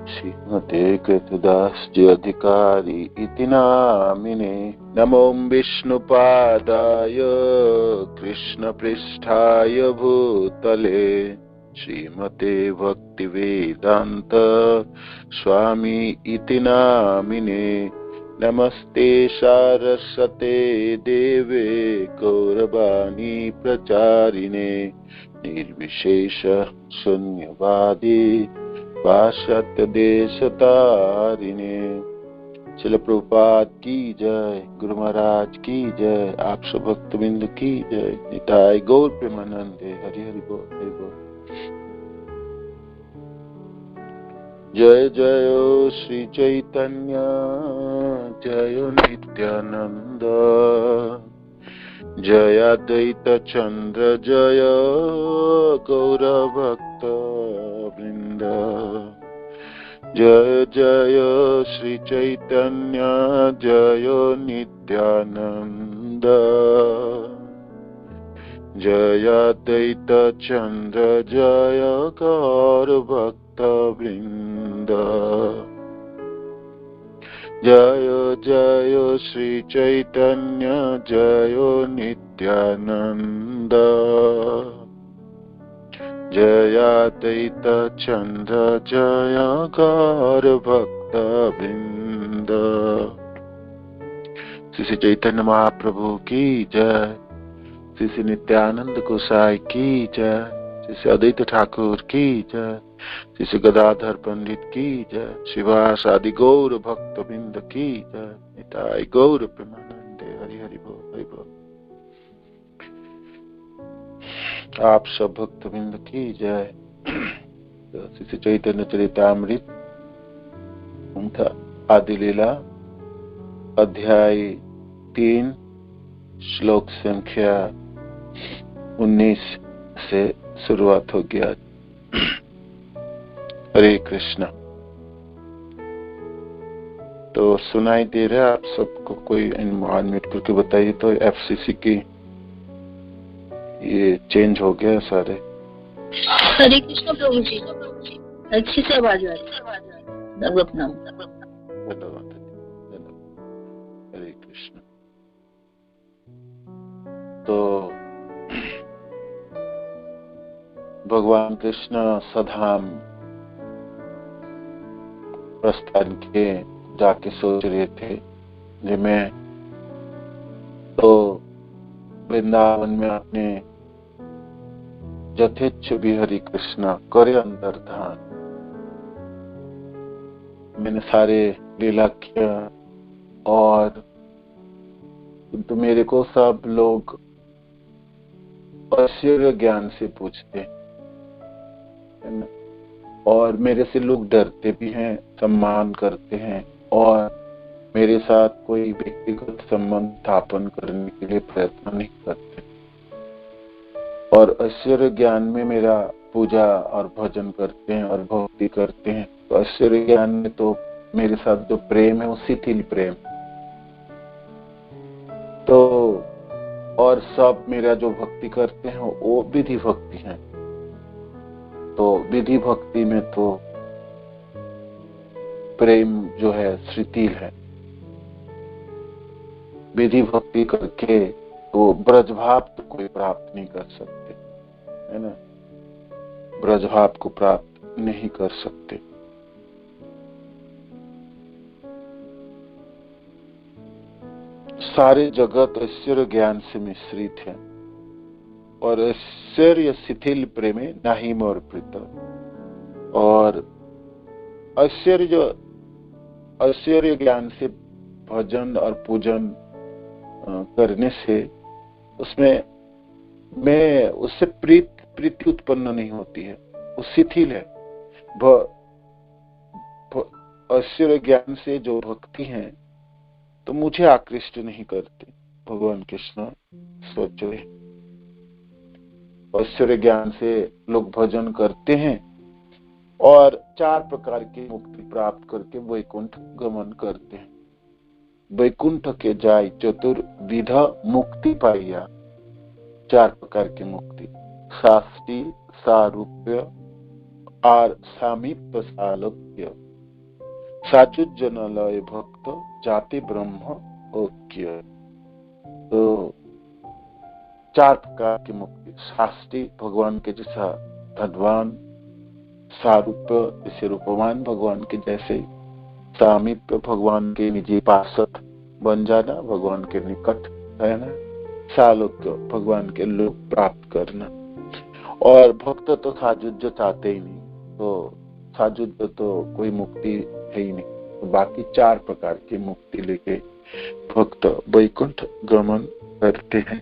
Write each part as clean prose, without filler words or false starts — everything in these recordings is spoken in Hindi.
श्रीमते कृतदास्य अधिकारी इति नामिने। नमो विष्णुपादाय कृष्णपृष्ठाय भूतले श्रीमते भक्तिवेदांत स्वामी इति नामिने। नमस्ते सारस्वते देवे गौरवाणी प्रचारिणे निर्विशेष शून्यवादी पाश्चात्य देशतारिणे। श्रील प्रभुपाद की जय, गुरु महाराज की जय, आप सब भक्तबिंद की जय। निताय गौर प्रेमानंदे। हरि हरि बोल, हरि बोल। जय जय श्री चैतन्य जय नित्यानंद जय अद्वैत चंद्र जय गौर भक्त वृंद। जय जय श्री चैतन्य जय नित्यानंद जय अद्वैत चंद्र जय गौर भक्त वृंद। जय जय श्री चैतन्य जय नित्यानंद जय अद्वैत चंद्र जय गौर भक्त वृंद। श्री चैतन्य महाप्रभु की जय, श्री नित्यानंद गोसाई की जय, श्री अद्वैत ठाकुर की जय, श्री गदाधर पंडित की जय, शिवास आदि गौर भक्त बिंद की जय। निताय गौर प्रेमानंदे। हरि हरि बोल, हरि बोल। आप सब भक्त बिंद की जय। श्री चैतन्य चरितामृत आदि लीला अध्याय 3 श्लोक संख्या 19 से शुरुआत हो गया। हरे कृष्णा। तो सुनाई दे रहा है आप सबको? कोई अनम्यूट करके बताइए तो। एफसीसी की ये चेंज हो गया सारे। हरे कृष्ण प्रभु जी, अच्छी से आवाज आ रही है। धन्यवाद। हरे कृष्ण। तो भगवान कृष्ण सधाम प्रस्थान के जाके सोच रहे थे जिसमें तो वृंदावन में अपने यथेच्छ भी हरि कृष्ण करे अंतर्धान। मैंने सारे लीला किया और तो मेरे को सब लोग ऐश्वर्य ज्ञान से पूछते हैं और मेरे से लोग डरते भी हैं, सम्मान करते हैं और मेरे साथ कोई व्यक्तिगत संबंध स्थापन करने के लिए प्रयत्न नहीं करते। और ऐश्वर्य ज्ञान में मेरा पूजा और भजन करते हैं और भक्ति करते हैं। तो ऐश्वर्य ज्ञान में तो मेरे साथ जो प्रेम है वो शिथिल प्रेम। तो और सब मेरा जो भक्ति करते हैं वो विधि भक्ति है। तो विधि भक्ति में तो प्रेम जो है शिथिल है। विधि भक्ति करके तो ब्रजभाव तो कोई प्राप्त नहीं कर सकते, है ना। ब्रजभाव को प्राप्त नहीं कर सकते। सारे जगत ऐश्वर्य ज्ञान से मिश्रित है और ऐश्वर्य शिथिल प्रेमे नाही मोर प्रीत। और ऐश्वर्य ज्ञान से भजन और पूजन करने से उससे प्रीति उत्पन्न नहीं होती है, वो शिथिल है। ऐश्वर्य ज्ञान से जो भक्ति है तो मुझे आकृष्ट नहीं करते। भगवान कृष्ण सोच रहे ऐश्वर्य ज्ञान से लोग भजन करते हैं और 4 प्रकार की मुक्ति प्राप्त करके वैकुंठ गमन करते हैं। वैकुंठ के जाय चतुर्विध मुक्ति पाइया। 4 प्रकार की मुक्ति, शास्त्री, सारूप्य, আর सामीप्य सालोक्य साचुज्जनलय भक्त जाति ब्रह्म ओक्य। तो 4 प्रकार की मुक्ति, शास्त्री भगवान के जैसा धनवान, सारूप्य जैसे रूपवान भगवान के जैसे, सामीप्य भगवान के निजी पार्षद बन जाना, भगवान के निकट रहना, सालोक्य भगवान के लोक प्राप्त करना। और भक्त तो साजुज्य चाहते ही नहीं, तो साजुज्य तो कोई मुक्ति है ही नहीं। तो बाकी 4 प्रकार की मुक्ति लेके भक्त वैकुंठ गमन करते हैं।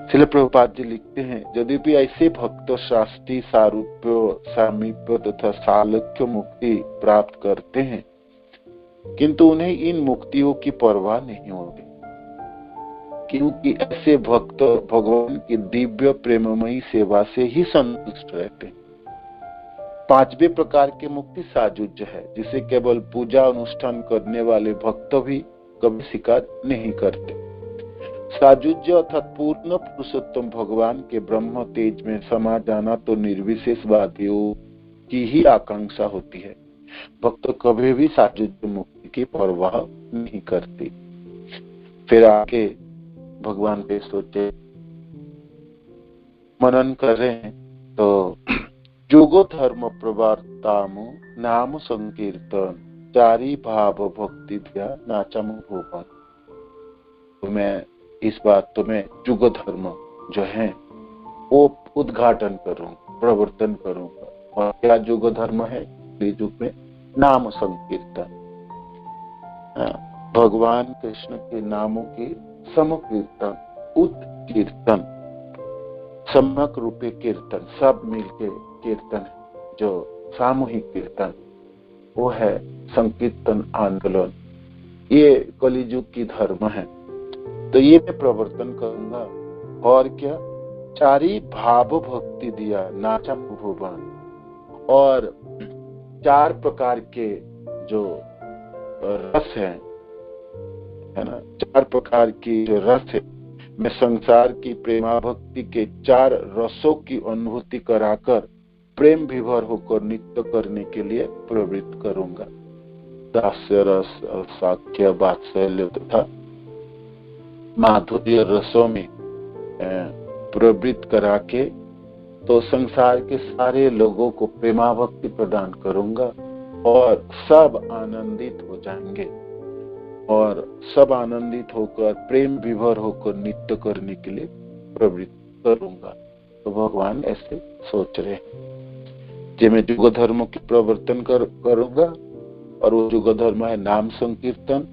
श्रील प्रभुपाद जी लिखते हैं, यदि भी ऐसे भक्त शास्त्री सारूप्य, सामीप्य तथा सालोक्य मुक्ति प्राप्त करते हैं, किंतु उन्हें इन मुक्तियों की परवाह नहीं होती, क्योंकि ऐसे भक्त भगवान की दिव्य प्रेममयी सेवा से ही संतुष्ट रहते हैं। 5वें प्रकार की मुक्ति साजुज्य है, जिसे केवल पूजा अनुष्ठान करने वाले भक्त भी कभी स्वीकार नहीं करते। साजुज्य अर्थात पूर्ण पुरुषोत्तम भगवान के ब्रह्म तेज में समा जाना तो निर्विशेषवादियों की ही आकांक्षा होती है। भक्त कभी भी साजुज्य मुक्ति की परवाह नहीं करते। फिर आगे भगवान पे सोचे मनन कर रहे हैं, तो जुगो धर्म प्रवर्तामु नाम संकीर्तन चारी भाव भक्ति दिया नाचम भूपन। तो मैं इस बात तो मैं जुग धर्म जो है वो उद्घाटन करूंगा, प्रवर्तन करूंगा। और क्या जुग धर्म है? युग में नाम संकीर्तन, भगवान कृष्ण के नामों की समकीर्तन, उत्कीर्तन, सम्यक रूपे कीर्तन, सब मिलके कीर्तन है, जो सामूहिक कीर्तन वो है संकीर्तन आंदोलन। ये कलियुग की धर्म है, तो ये मैं प्रवर्तन करूंगा। और क्या? चारी भाव भक्ति दिया नाचा भुवन, और 4 प्रकार के जो रस है ना, 4 प्रकार की जो रस है, मैं संसार की प्रेमा भक्ति के 4 रसों की अनुभूति कराकर प्रेम विभोर होकर नित्य करने के लिए प्रवृत्त करूंगा। दास्य रस, साख्य, वात्सल्य तथा माधुर्य रसों में प्रवृत्त करा के तो संसार के सारे लोगों को प्रेमा भक्ति प्रदान करूंगा और सब आनंदित हो जाएंगे, और सब आनंदित होकर प्रेम विभोर होकर नित्य करने के लिए प्रवृत्त करूंगा। तो भगवान ऐसे सोच रहे हैं कि मैं युग धर्म की प्रवर्तन करूंगा, और वो युग धर्म है नाम संकीर्तन।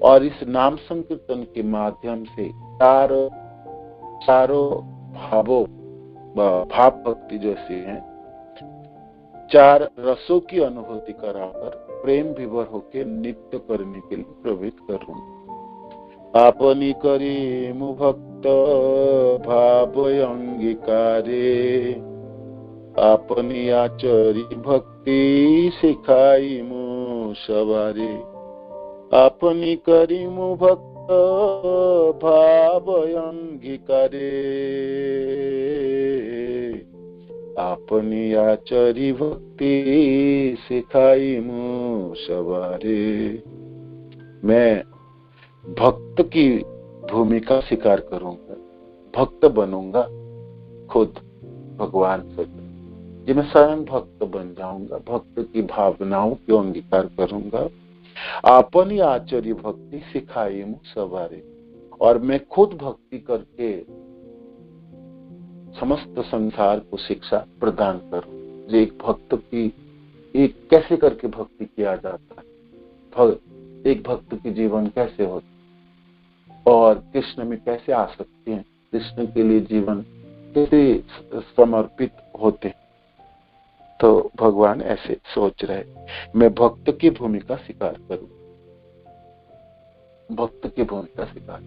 और इस नाम संकीर्तन के माध्यम से चारों भावों, भाव भक्ति जैसे हैं, 4 रसों की अनुभूति कराकर प्रेम विभोर होकर नित्य करने के लिए प्रवृत्त करूंगा। आपनी करी मु भक्त भाव अंगीकारे, आपनी आचरी भक्ति सिखाई मु सवारे। आपनी करी मु भक्त भाव अंगीकारे, आपनी आचरी भक्ति सिखाई मु सवारे। मैं भक्त की भूमिका स्वीकार करूंगा, भक्त बनूंगा खुद भगवान से, जी मैं स्वयं भक्त बन जाऊंगा, भक्त की भावनाओं को अंगीकार करूंगा। आपनी आचरी भक्ति सिखाई मु सवारे, और मैं खुद भक्ति करके समस्त संसार को शिक्षा प्रदान करूं। एक भक्त की एक कैसे करके भक्ति किया जाता है, एक भक्त की जीवन कैसे होता, और कृष्ण में कैसे आ सकते हैं, कृष्ण के लिए जीवन कैसे समर्पित होते हैं। तो भगवान ऐसे सोच रहे, मैं भक्त की भूमिका स्वीकार करूं, भक्त की भूमिका स्वीकार,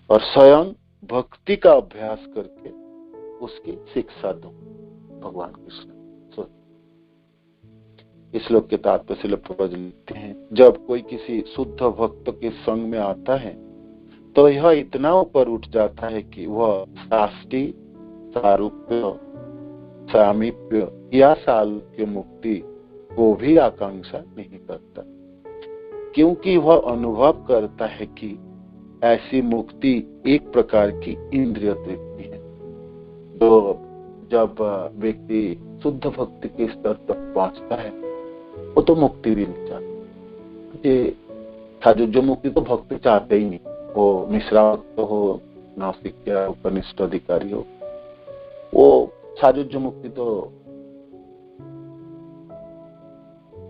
और स्वयं भक्ति का अभ्यास करके उसकी शिक्षा दूं। भगवान कृष्ण सोच। इस श्लोक के तात्पर्य से प्रभुपाद लिखते हैं, जब कोई किसी शुद्ध भक्त के संग में आता है तो यह इतना ऊपर उठ जाता है कि वह साष्टी, सारूप्य, सामीप्य या सालोक्य मुक्ति को भी आकांक्षा नहीं करता, क्योंकि वह अनुभव करता है कि ऐसी मुक्ति एक प्रकार की इंद्रिय तृप्ति है। तो जब व्यक्ति शुद्ध भक्ति के स्तर तक पहुंचता है वो तो मुक्ति भी नहीं चाहता। ये साजुज्य मुक्ति तो भक्त चाहते ही नहीं, वो मिश्रा भक्त हो, नासिक या कनिष्ठ अधिकारी हो, वो साजुज्य मुक्ति तो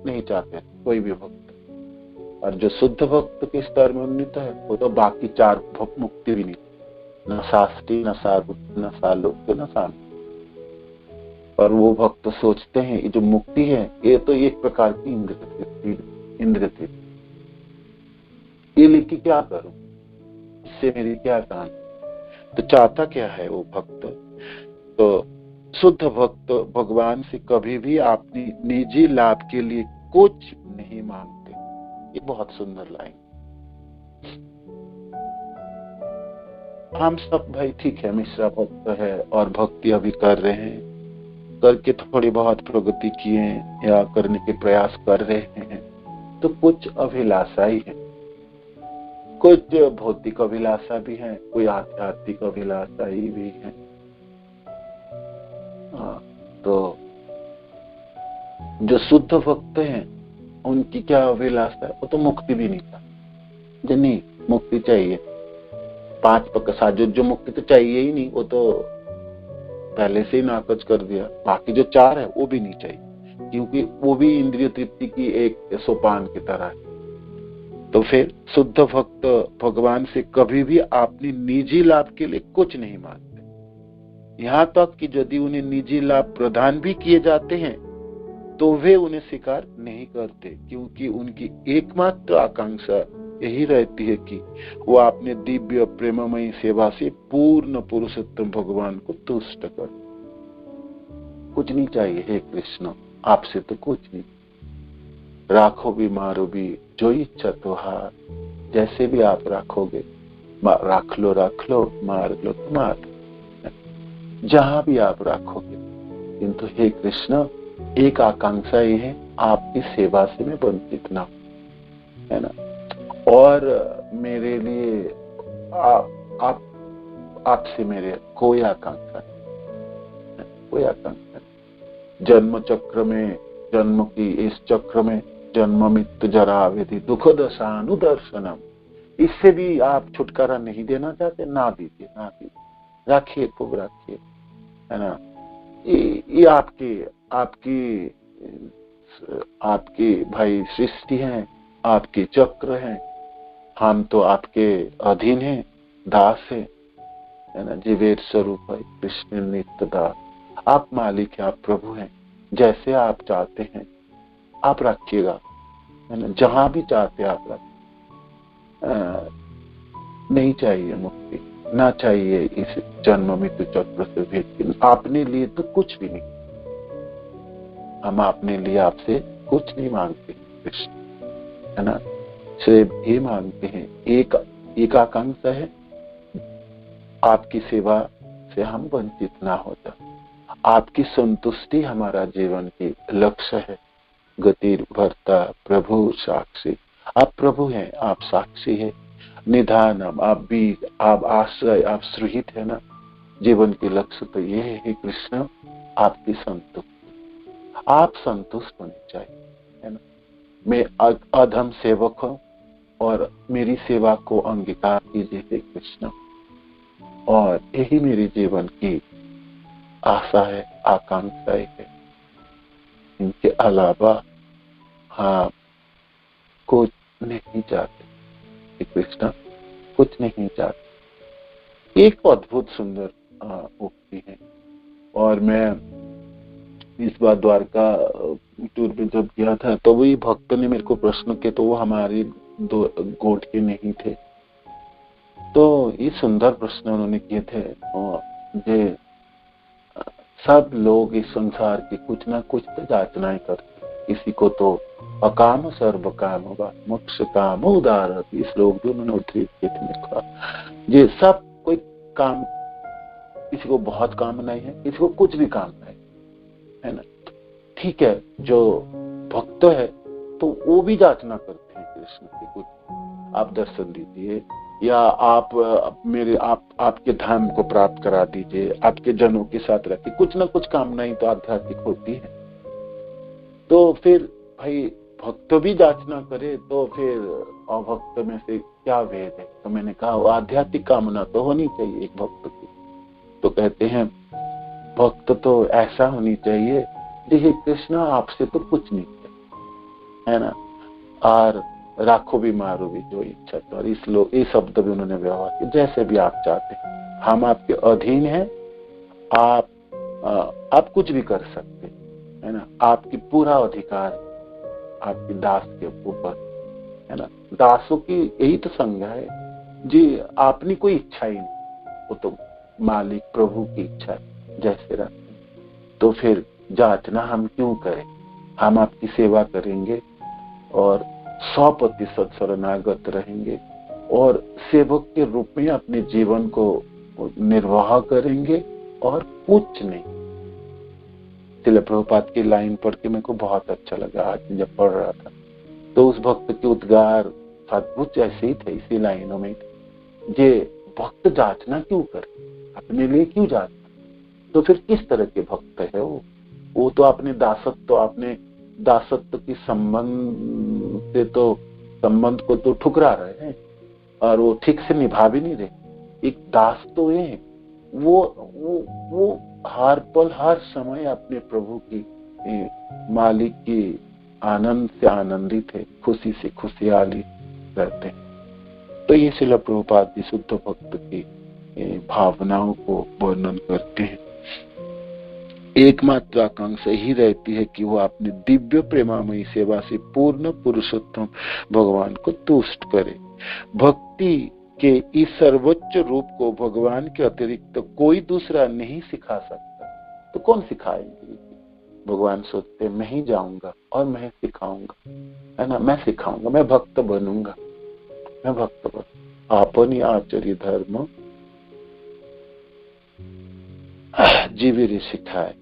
नहीं चाहते कोई भी भक्त। और जो शुद्ध भक्त के स्तर में उन्नीत है वो तो बाकी चार मुक्ति भी नहीं, न शास्त्री, न सारूप्य, न सालोक्य, न साम। और वो भक्त सोचते हैं ये जो मुक्ति है ये तो एक प्रकार की इंद्रिय तृप्ति, ये लेके क्या करूं, इससे मेरी क्या कहानी। तो चाहता क्या है वो भक्त? तो शुद्ध भक्त भगवान से कभी भी अपनी निजी लाभ के लिए कुछ नहीं मांगते। ये बहुत सुंदर लाइन। हम सब भाई ठीक है मिश्रा भक्त है और भक्ति अभी कर रहे हैं, करके थोड़ी बहुत प्रगति किए या करने के प्रयास कर रहे हैं, तो कुछ अभिलाषा ही है, कुछ भौतिक अभिलाषा भी है, कोई आध्यात्मिक अभिलाषा ही भी है। तो जो शुद्ध भक्त हैं उनकी क्या अभिलाषा है? वो तो मुक्ति भी नहीं चाहते, नहीं मुक्ति चाहिए, 5 पक्का साजुज्य मुक्ति तो चाहिए ही नहीं, वो तो पहले से ही नाकच कर दिया। बाकी जो 4 है वो भी नहीं चाहिए, क्योंकि वो भी इंद्रिय तृप्ति की एक सोपान की तरह है। तो फिर शुद्ध भक्त भगवान से कभी भी अपनी निजी लाभ के लिए कुछ नहीं मांगते। यहाँ तक कि यदि उन्हें निजी लाभ प्रदान भी किए जाते हैं तो वे उन्हें स्वीकार नहीं करते, क्योंकि उनकी एकमात्र आकांक्षा यही रहती है कि वो अपने दिव्य प्रेममयी सेवा से पूर्ण पुरुषोत्तम भगवान को तुष्ट कर। कुछ नहीं चाहिए हे कृष्ण, आपसे तो कुछ नहीं, राखो भी मारो भी जो इच्छा तुहार, जैसे भी आप राखोगे, राख लो, मार लो तो मार, जहां भी आप राखोगे। किंतु हे कृष्ण एक आकांक्षा ये है, आपकी सेवा से मैं वंचित ना हूं, है ना। और मेरे लिए आपसे मेरे कोई आकांक्षा नहीं, कोई आकांक्षा नहीं। जन्म चक्र में, जन्म की इस चक्र में जन्म मृत्यु जरा व्याधि दुख दशानुदर्शनम, इससे भी आप छुटकारा नहीं देना चाहते, ना दीजिए, ना दीजिए, रखिए, खूब रखिए, है ना। ये आपकी भाई सृष्टि है, आपके चक्र है, हम तो आपके अधीन हैं, दास है ना। जीवेर स्वरूप है कृष्ण नित्य दास, आप मालिक है, आप प्रभु हैं, जैसे आप चाहते हैं आप रखिएगा, है ना, जहां भी चाहते आप रखिए। नहीं चाहिए मुक्ति, ना चाहिए इस जन्म मृत्यु चक्र से भेद, आपने लिए तो कुछ भी नहीं, हम अपने लिए आपसे कुछ नहीं मांगते कृष्ण, है ना। सिर्फ ये मांगते हैं, एक आकांक्षा है, आपकी सेवा से हम वंचित ना हो जाए, आपकी संतुष्टि हमारा जीवन की लक्ष्य है। गति भरता प्रभु साक्षी, आप प्रभु हैं, आप साक्षी है, निधान आप बीज, आप आश्रय, आप सुहित है ना। जीवन के लक्ष्य तो ये है कृष्ण, आपकी संतुष्टि, आप संतुष्ट होने चाहिए, है ना। मैं अधम सेवक हूं और मेरी सेवा को अंगीकार कीजिए हे कृष्ण, और यही मेरी जीवन की आशा है, आकांक्षा है। इनके अलावा हाँ कुछ नहीं चाहते कृष्ण, कुछ नहीं चाहते। एक अद्भुत सुंदर उक्ति है, और मैं इस बार द्वारका टूर पे जब गया था तो वही भक्त ने मेरे को प्रश्न किए, तो वो हमारे दो गोट के नहीं थे, तो ये सुंदर प्रश्न उन्होंने किए थे। और सब लोग इस संसार की कुछ ना कुछ तो याचनाएं करते, किसी को तो अकाम सर्व काम होगा, मोक्ष काम उदार, इस लोग जो उन्होंने उद्धृत किए थे, ये सब कोई काम, किसी को बहुत कामनाएं है, किसी को कुछ भी कामना है, है ना। ठीक है, जो भक्त है तो वो भी याचना करते हैं कृष्ण से, कुछ आप दर्शन दीजिए, या आप आपके धाम को प्राप्त करा दीजिए, आपके जनों के साथ रखिए, कुछ ना कुछ कामनाएं तो आध्यात्मिक होती है। तो फिर भाई भक्त भी याचना करे तो फिर अभक्त में से क्या भेद है? तो मैंने कहा आध्यात्मिक कामना तो होनी चाहिए एक भक्त की। तो कहते हैं भक्त तो ऐसा होनी चाहिए हे कृष्ण आपसे तो कुछ नहीं है ना, और राखो भी मारो भी जो इच्छा। और इस शब्द भी उन्होंने व्यवहार किया, जैसे भी आप चाहते हैं, हम आपके अधीन हैं, आप कुछ भी कर सकते है ना, आपकी पूरा अधिकार आपकी दास के ऊपर है ना। दासों की यही तो संज्ञा है जी, आपनी कोई इच्छा ही नहीं, वो तो मालिक प्रभु की इच्छा है जैसे रखते। तो फिर जांचना हम क्यों करें, हम आपकी सेवा करेंगे और 100% शरणागत रहेंगे और सेवक के रूप में अपने जीवन को निर्वाह करेंगे और कुछ नहीं। श्रील प्रभुपाद की लाइन पढ़ के मेरे को बहुत अच्छा लगा आज जब पढ़ रहा था। तो उस भक्त के उद्गार सचमुच ऐसे ही थे इसी लाइनों में, ये भक्त जांचना क्यों करे, अपने लिए क्यों जांचना? तो फिर किस तरह के भक्त है वो तो अपने दासत्व की संबंध को तो ठुकरा रहे हैं और वो ठीक से निभा भी नहीं रहे। एक दास तो है वो हर पल हर समय अपने प्रभु की मालिक की आनंद से आनंदित है, खुशी से खुशहाली रहते हैं। तो ये श्रील प्रभुपाद जी शुद्ध भक्त की भावनाओं को वर्णन करते हैं। एकमात्र आकांक्षा ही रहती है कि वो अपनी दिव्य प्रेमामयी सेवा से पूर्ण पुरुषोत्तम भगवान को तुष्ट करे। भक्ति के इस सर्वोच्च रूप को भगवान के अतिरिक्त कोई दूसरा नहीं सिखा सकता। तो कौन सिखाएंगे? भगवान सोचते मैं ही जाऊंगा और मैं सिखाऊंगा, है ना, मैं सिखाऊंगा, मैं भक्त बनूंगा, मैं भक्त बनूंगा। आपनी आचर्य धर्म जीविरी सिखाए,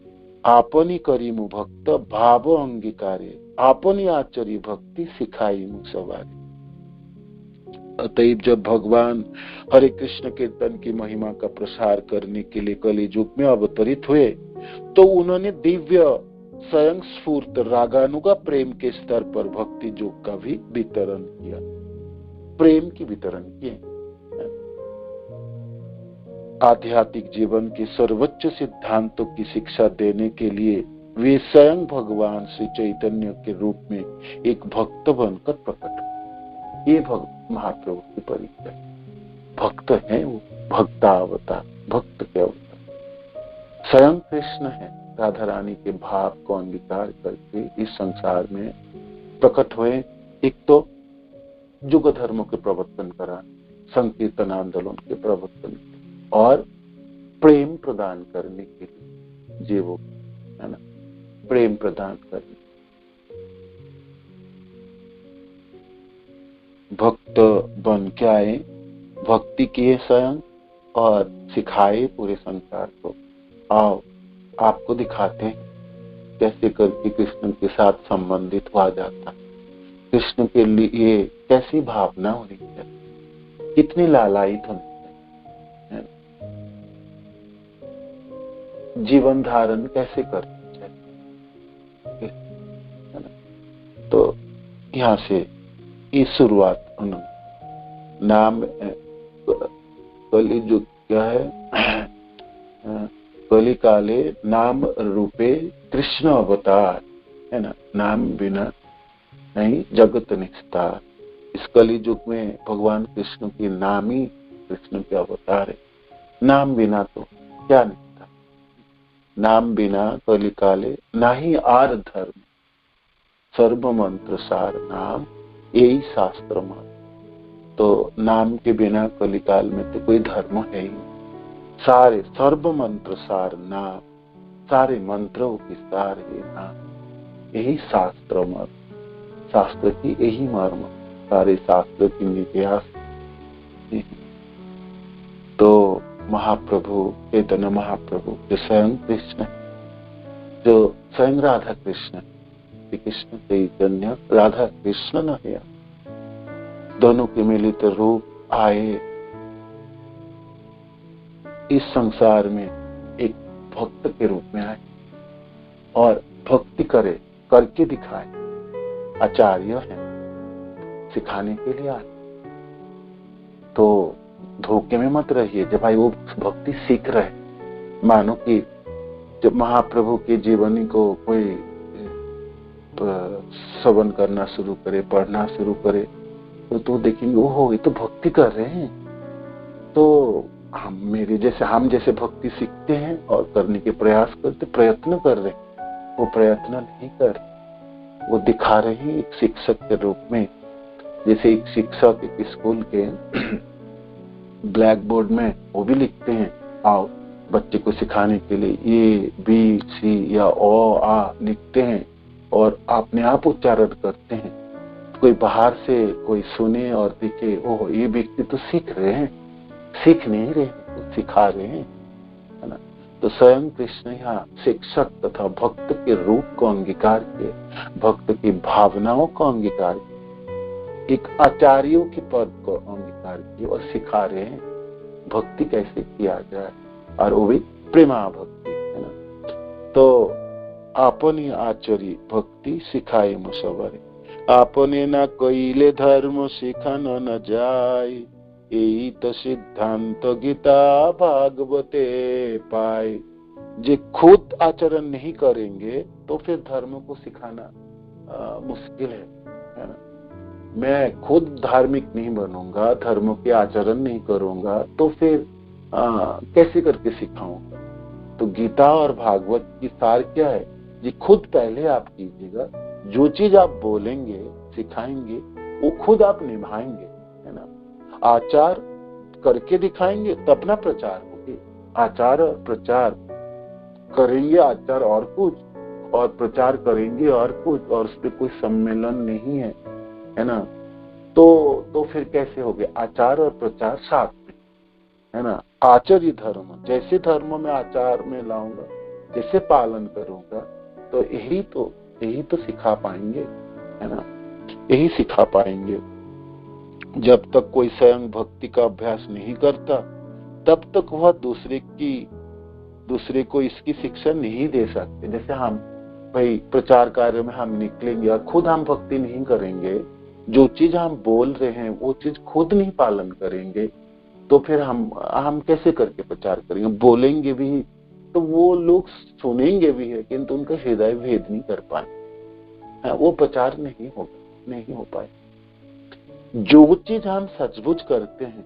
आपनी करीमु भक्त भाव अंगीकारे, आपनी आचर्य भक्ति सिखाई मु सवारे। अतएव जब भगवान हरे कृष्ण कीर्तन की महिमा का प्रसार करने के लिए कलियुग में अवतरित हुए तो उन्होंने दिव्य स्वयं स्फूर्त रागानुगा प्रेम के स्तर पर भक्ति योग का भी वितरण किया, प्रेम की वितरण किए। आध्यात्मिक जीवन के सर्वोच्च सिद्धांतों की शिक्षा देने के लिए वे स्वयं भगवान श्री चैतन्य के रूप में एक भक्त बनकर प्रकट हुए। ये महाप्रभु की परिचय, भक्त है वो, भक्तावतार, भक्त के अवतार स्वयं कृष्ण है। राधा रानी के भाव को अंगीकार करके इस संसार में प्रकट हुए। एक तो युग धर्म के प्रवर्तन करा, संकीर्तन आंदोलन के प्रवर्तन और प्रेम प्रदान करने के लिए जीवों, है ना, प्रेम प्रदान करने। भक्त बन के आए, भक्ति किए स्वयं और सिखाए पूरे संसार को। आओ आपको दिखाते हैं कैसे करके कृष्ण के साथ संबंधित हुआ जाता, कृष्ण के लिए कैसी भावना होनी चाहिए, कितनी लालायित होनी चाहिए, जीवन धारण कैसे करना चाहिए। तो यहाँ से ये शुरुआत उन्होंने नाम कलियुग क्या है, कलि काले नाम रूपे कृष्ण अवतार, है ना, नाम बिना नहीं जगत निस्तार। इस कलि युग में भगवान कृष्ण की नाम ही कृष्ण के अवतार है, नाम बिना तो क्या निस्तार, नाम बिना कलि काले नाही आर धर्म, सर्व मंत्र सार नाम यही शास्त्र मान। तो नाम के बिना कलिकाल में तो कोई धर्म है ही, सारे सर्व मंत्र सार नाम, सारे मंत्रों की सार है नाम, यही शास्त्र मर्म, शास्त्र की यही मर्म, सारे शास्त्र की इतिहास। तो महाप्रभु चैतन्य महाप्रभु जो स्वयं कृष्ण, जो स्वयं राधा कृष्ण, श्री कृष्ण चैतन्य राधा कृष्ण न है, दोनों के मिलित रूप आए इस संसार में, एक भक्त के रूप में आए और भक्ति करे, करके दिखाए। आचार्य है, सिखाने के लिए आए। तो धोखे में मत रहिए। जब भाई वो भक्ति सीख रहे, मानो कि जब महाप्रभु की जीवनी को कोई श्रवण करना शुरू करे, पढ़ना शुरू करे, तो देखेंगे ओहो ये तो भक्ति कर रहे हैं। तो हम जैसे भक्ति सीखते हैं और करने के प्रयास करते, प्रयत्न कर रहे हैं, वो प्रयत्न नहीं कर, वो दिखा रहे हैं एक शिक्षक के रूप में। जैसे एक शिक्षक एक स्कूल के ब्लैक बोर्ड में वो भी लिखते हैं, आओ बच्चे को सिखाने के लिए ए बी सी या ओ आ लिखते हैं और अपने आप उच्चारण करते हैं। कोई बाहर से कोई सुने और देखे, ओह ये व्यक्ति तो सीख रहे हैं, सीख नहीं रहे, तो सिखा रहे हैं, है ना। तो स्वयं कृष्ण यहाँ शिक्षक तथा भक्त के रूप को अंगीकार किए, भक्त की भावनाओं को अंगीकार किए, एक आचार्यों के पद को अंगीकार किए और सिखा रहे हैं भक्ति कैसे किया जाए, और वो भी प्रेमा भक्ति, है ना। तो आपनी आचरी भक्ति सिखाए मुसवरे, आपने न कइले धर्म सिखान न जाय, यही तो सिद्धांत गीता भागवते पाए। जे खुद आचरण नहीं करेंगे तो फिर धर्म को सिखाना मुश्किल है ना। मैं खुद धार्मिक नहीं बनूंगा, धर्म के आचरण नहीं करूंगा, तो फिर कैसे करके सिखाऊंगा। तो गीता और भागवत की सार क्या है जी, खुद पहले आप कीजिएगा, जो चीज आप बोलेंगे सिखाएंगे वो खुद आप निभाएंगे, है ना। आचार करके दिखाएंगे तब ना प्रचार होगी। आचार और प्रचार करेंगे, आचार और कुछ और प्रचार करेंगे और कुछ, और उस पर कोई सम्मेलन नहीं है ना। तो फिर कैसे हो गया आचार और प्रचार साथ में, है ना। आचर्य धर्म, जैसे धर्म में आचार में लाऊंगा, जैसे पालन करूंगा, तो यही तो सिखा पाएंगे, है ना, यही सिखा पाएंगे। जब तक कोई स्वयं भक्ति का अभ्यास नहीं करता तब तक वह दूसरे को इसकी शिक्षा नहीं दे सकते। जैसे हम भाई प्रचार कार्य में हम निकलेंगे और खुद हम भक्ति नहीं करेंगे, जो चीज हम बोल रहे हैं वो चीज खुद नहीं पालन करेंगे, तो फिर हम कैसे करके प्रचार करेंगे। बोलेंगे भी तो वो लोग सुनेंगे भी है, किंतु उनका हृदय भेद नहीं कर पाए, वो प्रचार नहीं हो पाए। जो चीज हम सचमुच करते हैं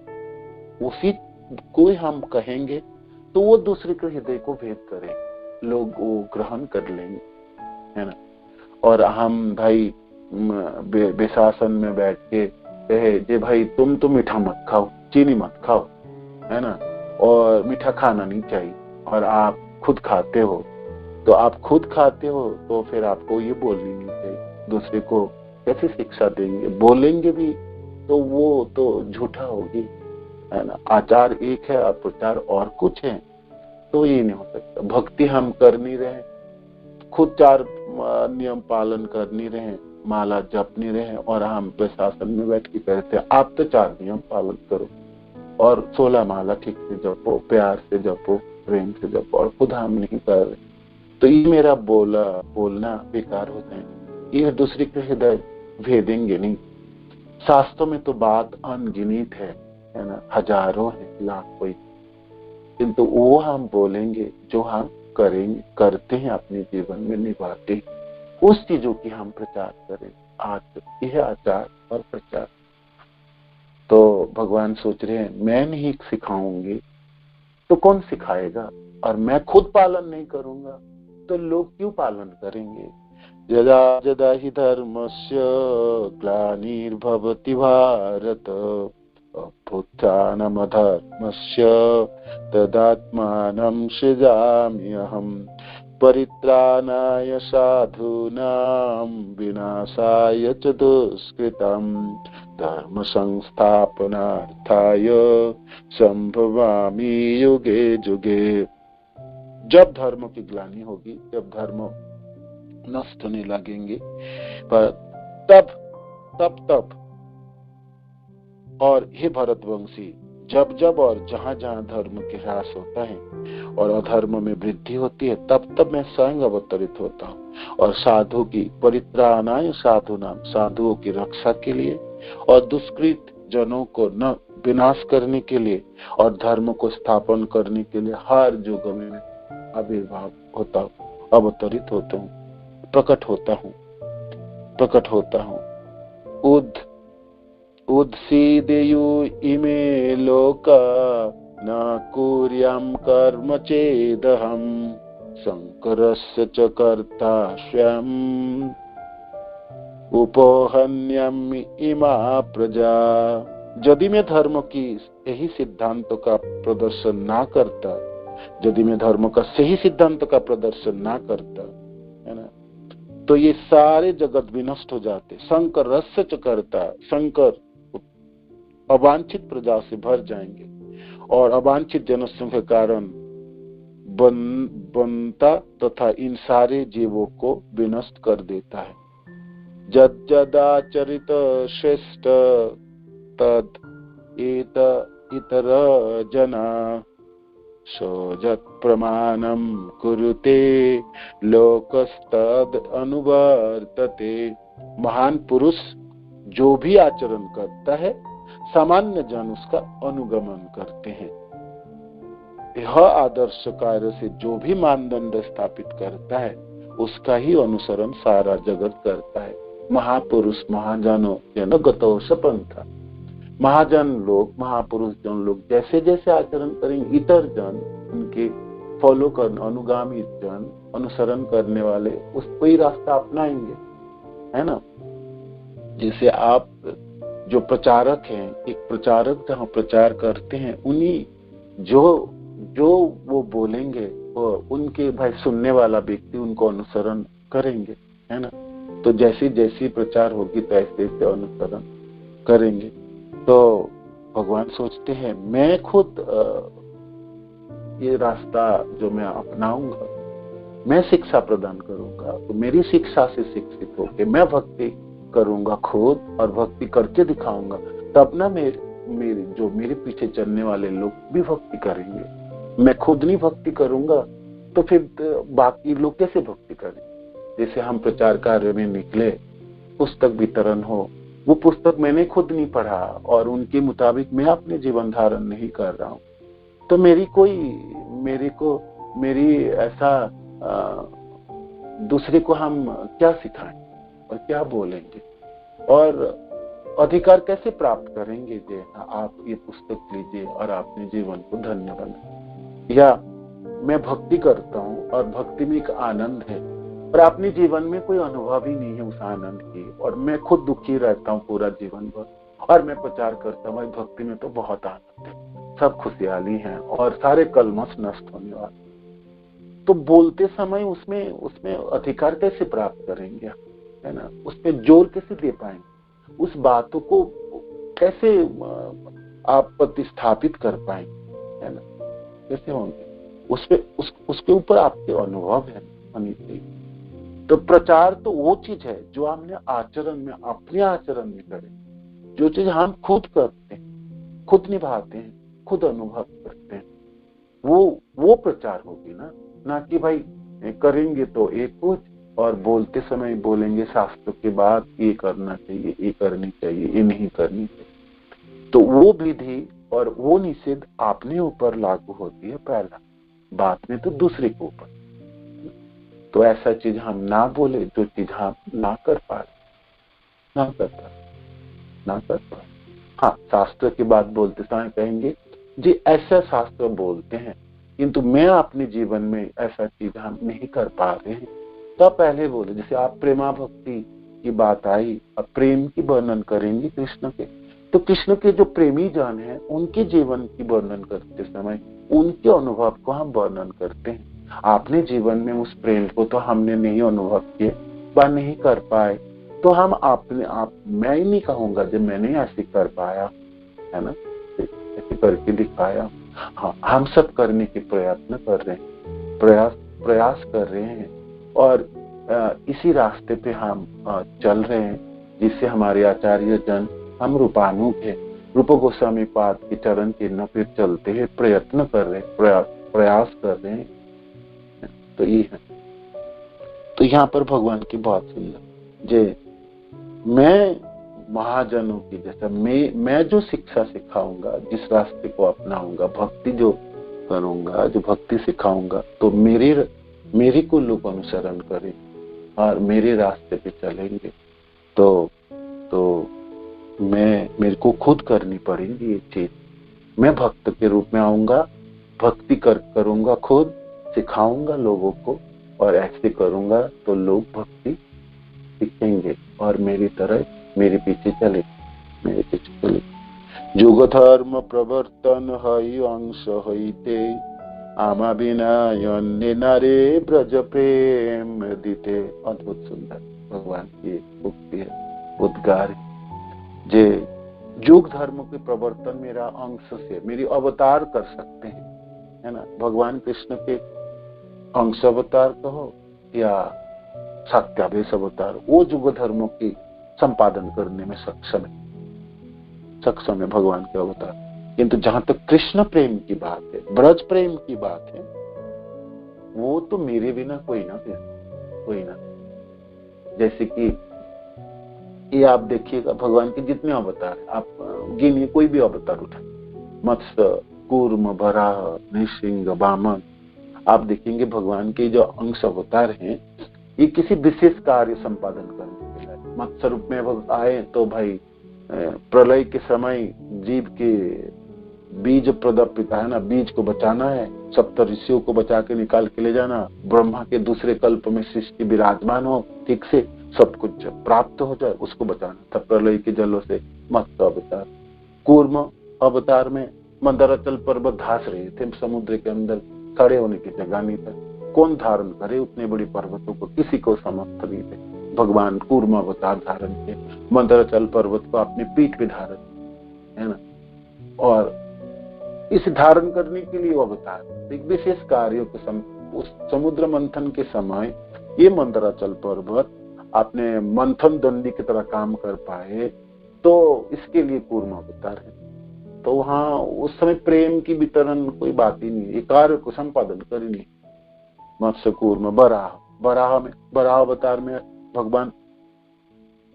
उसी को हम कहेंगे तो वो दूसरे के हृदय को भेद करें, लोग वो ग्रहण कर लेंगे, है ना। और हम भाई बेशासन में बैठ के कहे जे भाई तुम तो मीठा मत खाओ, चीनी मत खाओ, है ना, और मीठा खाना नहीं चाहिए, और आप खुद खाते हो, तो आप खुद खाते हो तो फिर आपको ये बोलनी नहीं चाहिए। दूसरे को कैसे शिक्षा देंगे, बोलेंगे भी तो वो तो झूठा होगी, है ना। आचार एक है और प्रचार और कुछ है, तो ये नहीं हो सकता। भक्ति हम कर नहीं रहे, खुद 4 नियम पालन कर नहीं रहे, माला जप नहीं रहे, और हम प्रशासन में बैठ के कहते हैं आप तो 4 नियम पालन करो और 16 माला ठीक से जपो, प्यार से जपो, प्रेम से जपो, और खुद हम नहीं कर रहे, तो ये मेरा बोलना बेकार होता है। ये दूसरे के हृदय भेदेंगे नहीं। शास्त्रों में तो बात अनगिनित है ना, हजारों है, लाखों, किंतु वो हम बोलेंगे जो हम करते हैं, अपने जीवन में निभाते हैं, उस चीजों की हम प्रचार करें। यह आचार और प्रचार। तो भगवान सोच रहे हैं मैं नहीं सिखाऊंगी तो कौन सिखाएगा, और मैं खुद पालन नहीं करूंगा तो लोग क्यों पालन करेंगे। यदा यदा हि धर्मस्य ग्लानिर्भवति भारत अभ्युत्थानमधर्मस्य तदात्मानं सृजाम्यहम् परित्राणाय साधूनां विनाशाय च दुष्कृतं धर्म संस्थापनार्थाय संभवामि युगे युगे। जब धर्म की ग्लानि होगी, जब धर्म नष्ट होने लगेंगे। पर तब और हे भरतवंशी, जब जब और जहां जहां धर्म के ह्रास होता है और अधर्म में वृद्धि होती है, तब तब मैं स्वयं अवतरित होता हूँ और साधु की परित्राणाय साधु नाम, साधुओं की रक्षा के लिए और दुष्कृत जनों को न विनाश करने के लिए और धर्म को स्थापन करने के लिए हर युग में आविर्भाव होता हूँ, अवतरित होता हूँ, प्रकट होता हूँ। उद्सीदेयु इमे लोका न कुर्यां कर्म चेदहं शंकरस्य च कर्ता स्वयं उपोहन्यम इमा प्रजा। यदि मैं धर्म की यही सिद्धांतों का प्रदर्शन ना करता, यदि मैं धर्म का सही सिद्धांत का प्रदर्शन ना करता, है ना, तो ये सारे जगत विनष्ट हो जाते। शंकर रस्य च कर्ता, शंकर अवांछित प्रजा से भर जाएंगे और अवांछित जनसंख्या के कारण बनता तथा इन सारे जीवों को विनष्ट कर देता है। जदाचरित श्रेष्ठ तद इतर जना सजत प्रमाणम कुरुते लोकस्तद अनुवर्तते। महान पुरुष जो भी आचरण करता है, सामान्य जन उसका अनुगमन करते हैं। यह आदर्श कार्य से जो भी मानदंड स्थापित करता है, उसका ही अनुसरण सारा जगत करता है। महापुरुष महाजनों जन गतो सपंथा, महाजन लोग, महापुरुष जन लोग जैसे जैसे आचरण करेंगे, इतर जन उनके फॉलो करने, अनुगामी जन, अनुसरण करने वाले उसको ही रास्ता अपनाएंगे, है ना। जैसे आप जो प्रचारक हैं, एक प्रचारक जहाँ प्रचार करते हैं, उन्हीं जो वो बोलेंगे वो उनके भाई सुनने वाला व्यक्ति उनको अनुसरण करेंगे, है ना। तो जैसी जैसी प्रचार होगी तो ऐसे ऐसे अनुसरण करेंगे। तो भगवान सोचते हैं मैं खुद ये रास्ता जो मैं अपनाऊंगा, मैं शिक्षा प्रदान करूंगा, तो मेरी शिक्षा से शिक्षित होकर मैं भक्ति करूंगा खुद और भक्ति करके दिखाऊंगा, तब ना मेरे पीछे चलने वाले लोग भी भक्ति करेंगे। मैं खुद नहीं भक्ति करूंगा तो फिर बाकी लोग कैसे भक्ति करें। जैसे हम प्रचार कार्य में निकले, पुस्तक वितरण हो, वो पुस्तक मैंने खुद नहीं पढ़ा और उनके मुताबिक मैं अपने जीवन धारण नहीं कर रहा हूँ, तो मेरी ऐसा दूसरे को हम क्या सिखाएं और क्या बोलेंगे और अधिकार कैसे प्राप्त करेंगे जे आप ये पुस्तक लीजिए और अपने जीवन को धन्य बनाए। या मैं भक्ति करता हूँ और भक्ति में एक आनंद है और अपने जीवन में कोई अनुभव ही नहीं है उस आनंद की, और मैं खुद दुखी रहता हूँ पूरा जीवन भर और मैं प्रचार करता हूँ भक्ति में तो बहुत आनंद है, सब खुशहाली है और सारे कलमश नष्ट होने वाले। तो बोलते समय उसमें अधिकार कैसे प्राप्त करेंगे, है ना, उसमें जोर कैसे दे पाएंगे, उस बातों को कैसे आप प्रतिस्थापित कर पाएंगे, है ना, कैसे होंगे, उसके ऊपर आपके अनुभव है होनी चाहिए। तो प्रचार तो वो चीज है जो हमने आचरण में, अपने आचरण में करें, जो चीज हम खुद करते हैं, खुद निभाते हैं, खुद अनुभव करते हैं, वो प्रचार होगी ना कि भाई करेंगे तो एक कुछ और बोलते समय बोलेंगे शास्त्र के बाद ये करना चाहिए, ये करनी चाहिए, ये नहीं करनी चाहिए। तो वो विधि और वो निषेध अपने ऊपर लागू होती है पहला, बाद में तो दूसरे के ऊपर। तो ऐसा चीज हम ना बोले जो चीज हम ना कर पाए। हाँ, शास्त्र की बात बोलते समय कहेंगे जी ऐसा शास्त्र बोलते हैं किंतु मैं अपने जीवन में ऐसा चीज हम नहीं कर पा रहे हैं, तो पहले बोले। जैसे आप प्रेमा भक्ति की बात आई, अब प्रेम की वर्णन करेंगे कृष्ण के, तो कृष्ण के जो प्रेमी जन हैं उनके जीवन की वर्णन करते समय उनके अनुभव को हम वर्णन करते हैं। अपने जीवन में उस प्रेम को तो हमने नहीं अनुभव किए व नहीं कर पाए, तो हम मैं ही नहीं कहूंगा जब मैंने ऐसे कर पाया, है ना, ऐसे करके दिखाया। हाँ, हम सब करने के प्रयत्न कर रहे हैं, प्रयास कर रहे हैं और इसी रास्ते पे हम चल रहे हैं, जिससे हमारे आचार्य जन, हम रूपानुग है, रूप गोस्वामी पाद के चरण चिन्ह पे चलते हैं, प्रयत्न कर रहे हैं, प्रयास कर रहे हैं। तो ये है। तो यहाँ पर भगवान की बहुत सुंदर जे मैं महाजनों की जैसा मैं जो शिक्षा सिखाऊंगा, जिस रास्ते को अपनाऊंगा, भक्ति जो करूंगा, जो भक्ति सिखाऊंगा, तो मेरे को लोग अनुसरण करें और मेरे रास्ते पे चलेंगे। तो मेरे को खुद करनी पड़ेगी ये चीज। मैं भक्त के रूप में आऊंगा, भक्ति करूंगा, खुद सिखाऊंगा लोगों को, और ऐसे करूंगा तो लोग भक्ति सीखेंगे और मेरी तरह मेरे पीछे चले। जुग धर्म प्रवर्तन हई अंश हईते, आमा बिना अन्य नारे ब्रज प्रेम दीते। अद्भुत सुंदर भगवान की उक्ति है, उद्गार है। जे युग धर्म के प्रवर्तन मेरा अंश से, मेरी अवतार कर सकते हैं, है ना। भगवान कृष्ण के अंश अवतार कहो या सत्यावेश अवतार, वो युग धर्मों की संपादन करने में सक्षम है भगवान के अवतार। किंतु जहां तक कृष्ण प्रेम की बात है, ब्रज प्रेम की बात है, वो तो मेरे बिना कोई ना। जैसे कि ये आप देखिएगा, भगवान के जितने अवतार, आप गिनिए, कोई भी अवतार उठा, मत्स्य, कूर्म, वराह, नृसिंह, वामन, आप देखेंगे भगवान के जो अंश अवतार हैं, ये किसी विशेष कार्य संपादन करने के लिए। मत्स्य रूप में आए तो भाई प्रलय के समय जीव के बीज प्रदपिता है ना, बीज को बचाना है, सप्त ऋषियों को बचा के निकाल के ले जाना, ब्रह्मा के दूसरे कल्प में सृष्टि विराजमान हो, ठीक से सब कुछ प्राप्त हो जाए, उसको बचाना था प्रलय के जलों से। मत्स्य अवतार। कूर्म अवतार में मंदराचल पर्वत धास रहे थे समुद्र के अंदर, खड़े होने की जगह नहीं था, कौन धारण करे उतने बड़ी पर्वतों को, किसी को समर्थ नहीं थे। भगवान कूर्म अवतार धारण किए, मंदराचल पर्वत को अपनी पीठ पे धारण, है ना। और इस धारण करने के लिए अवतार एक विशेष कार्यों के उस समुद्र मंथन के समय ये मंदराचल पर्वत अपने मंथन दंडी की तरह काम कर पाए, तो इसके लिए कूर्म अवतार है। तो वहां उस समय प्रेम की वितरण कोई बात ही नहीं, ये कार्य को संपादन कर ही नहीं। मत्स्य, कूर्म, बराह अवतार में भगवान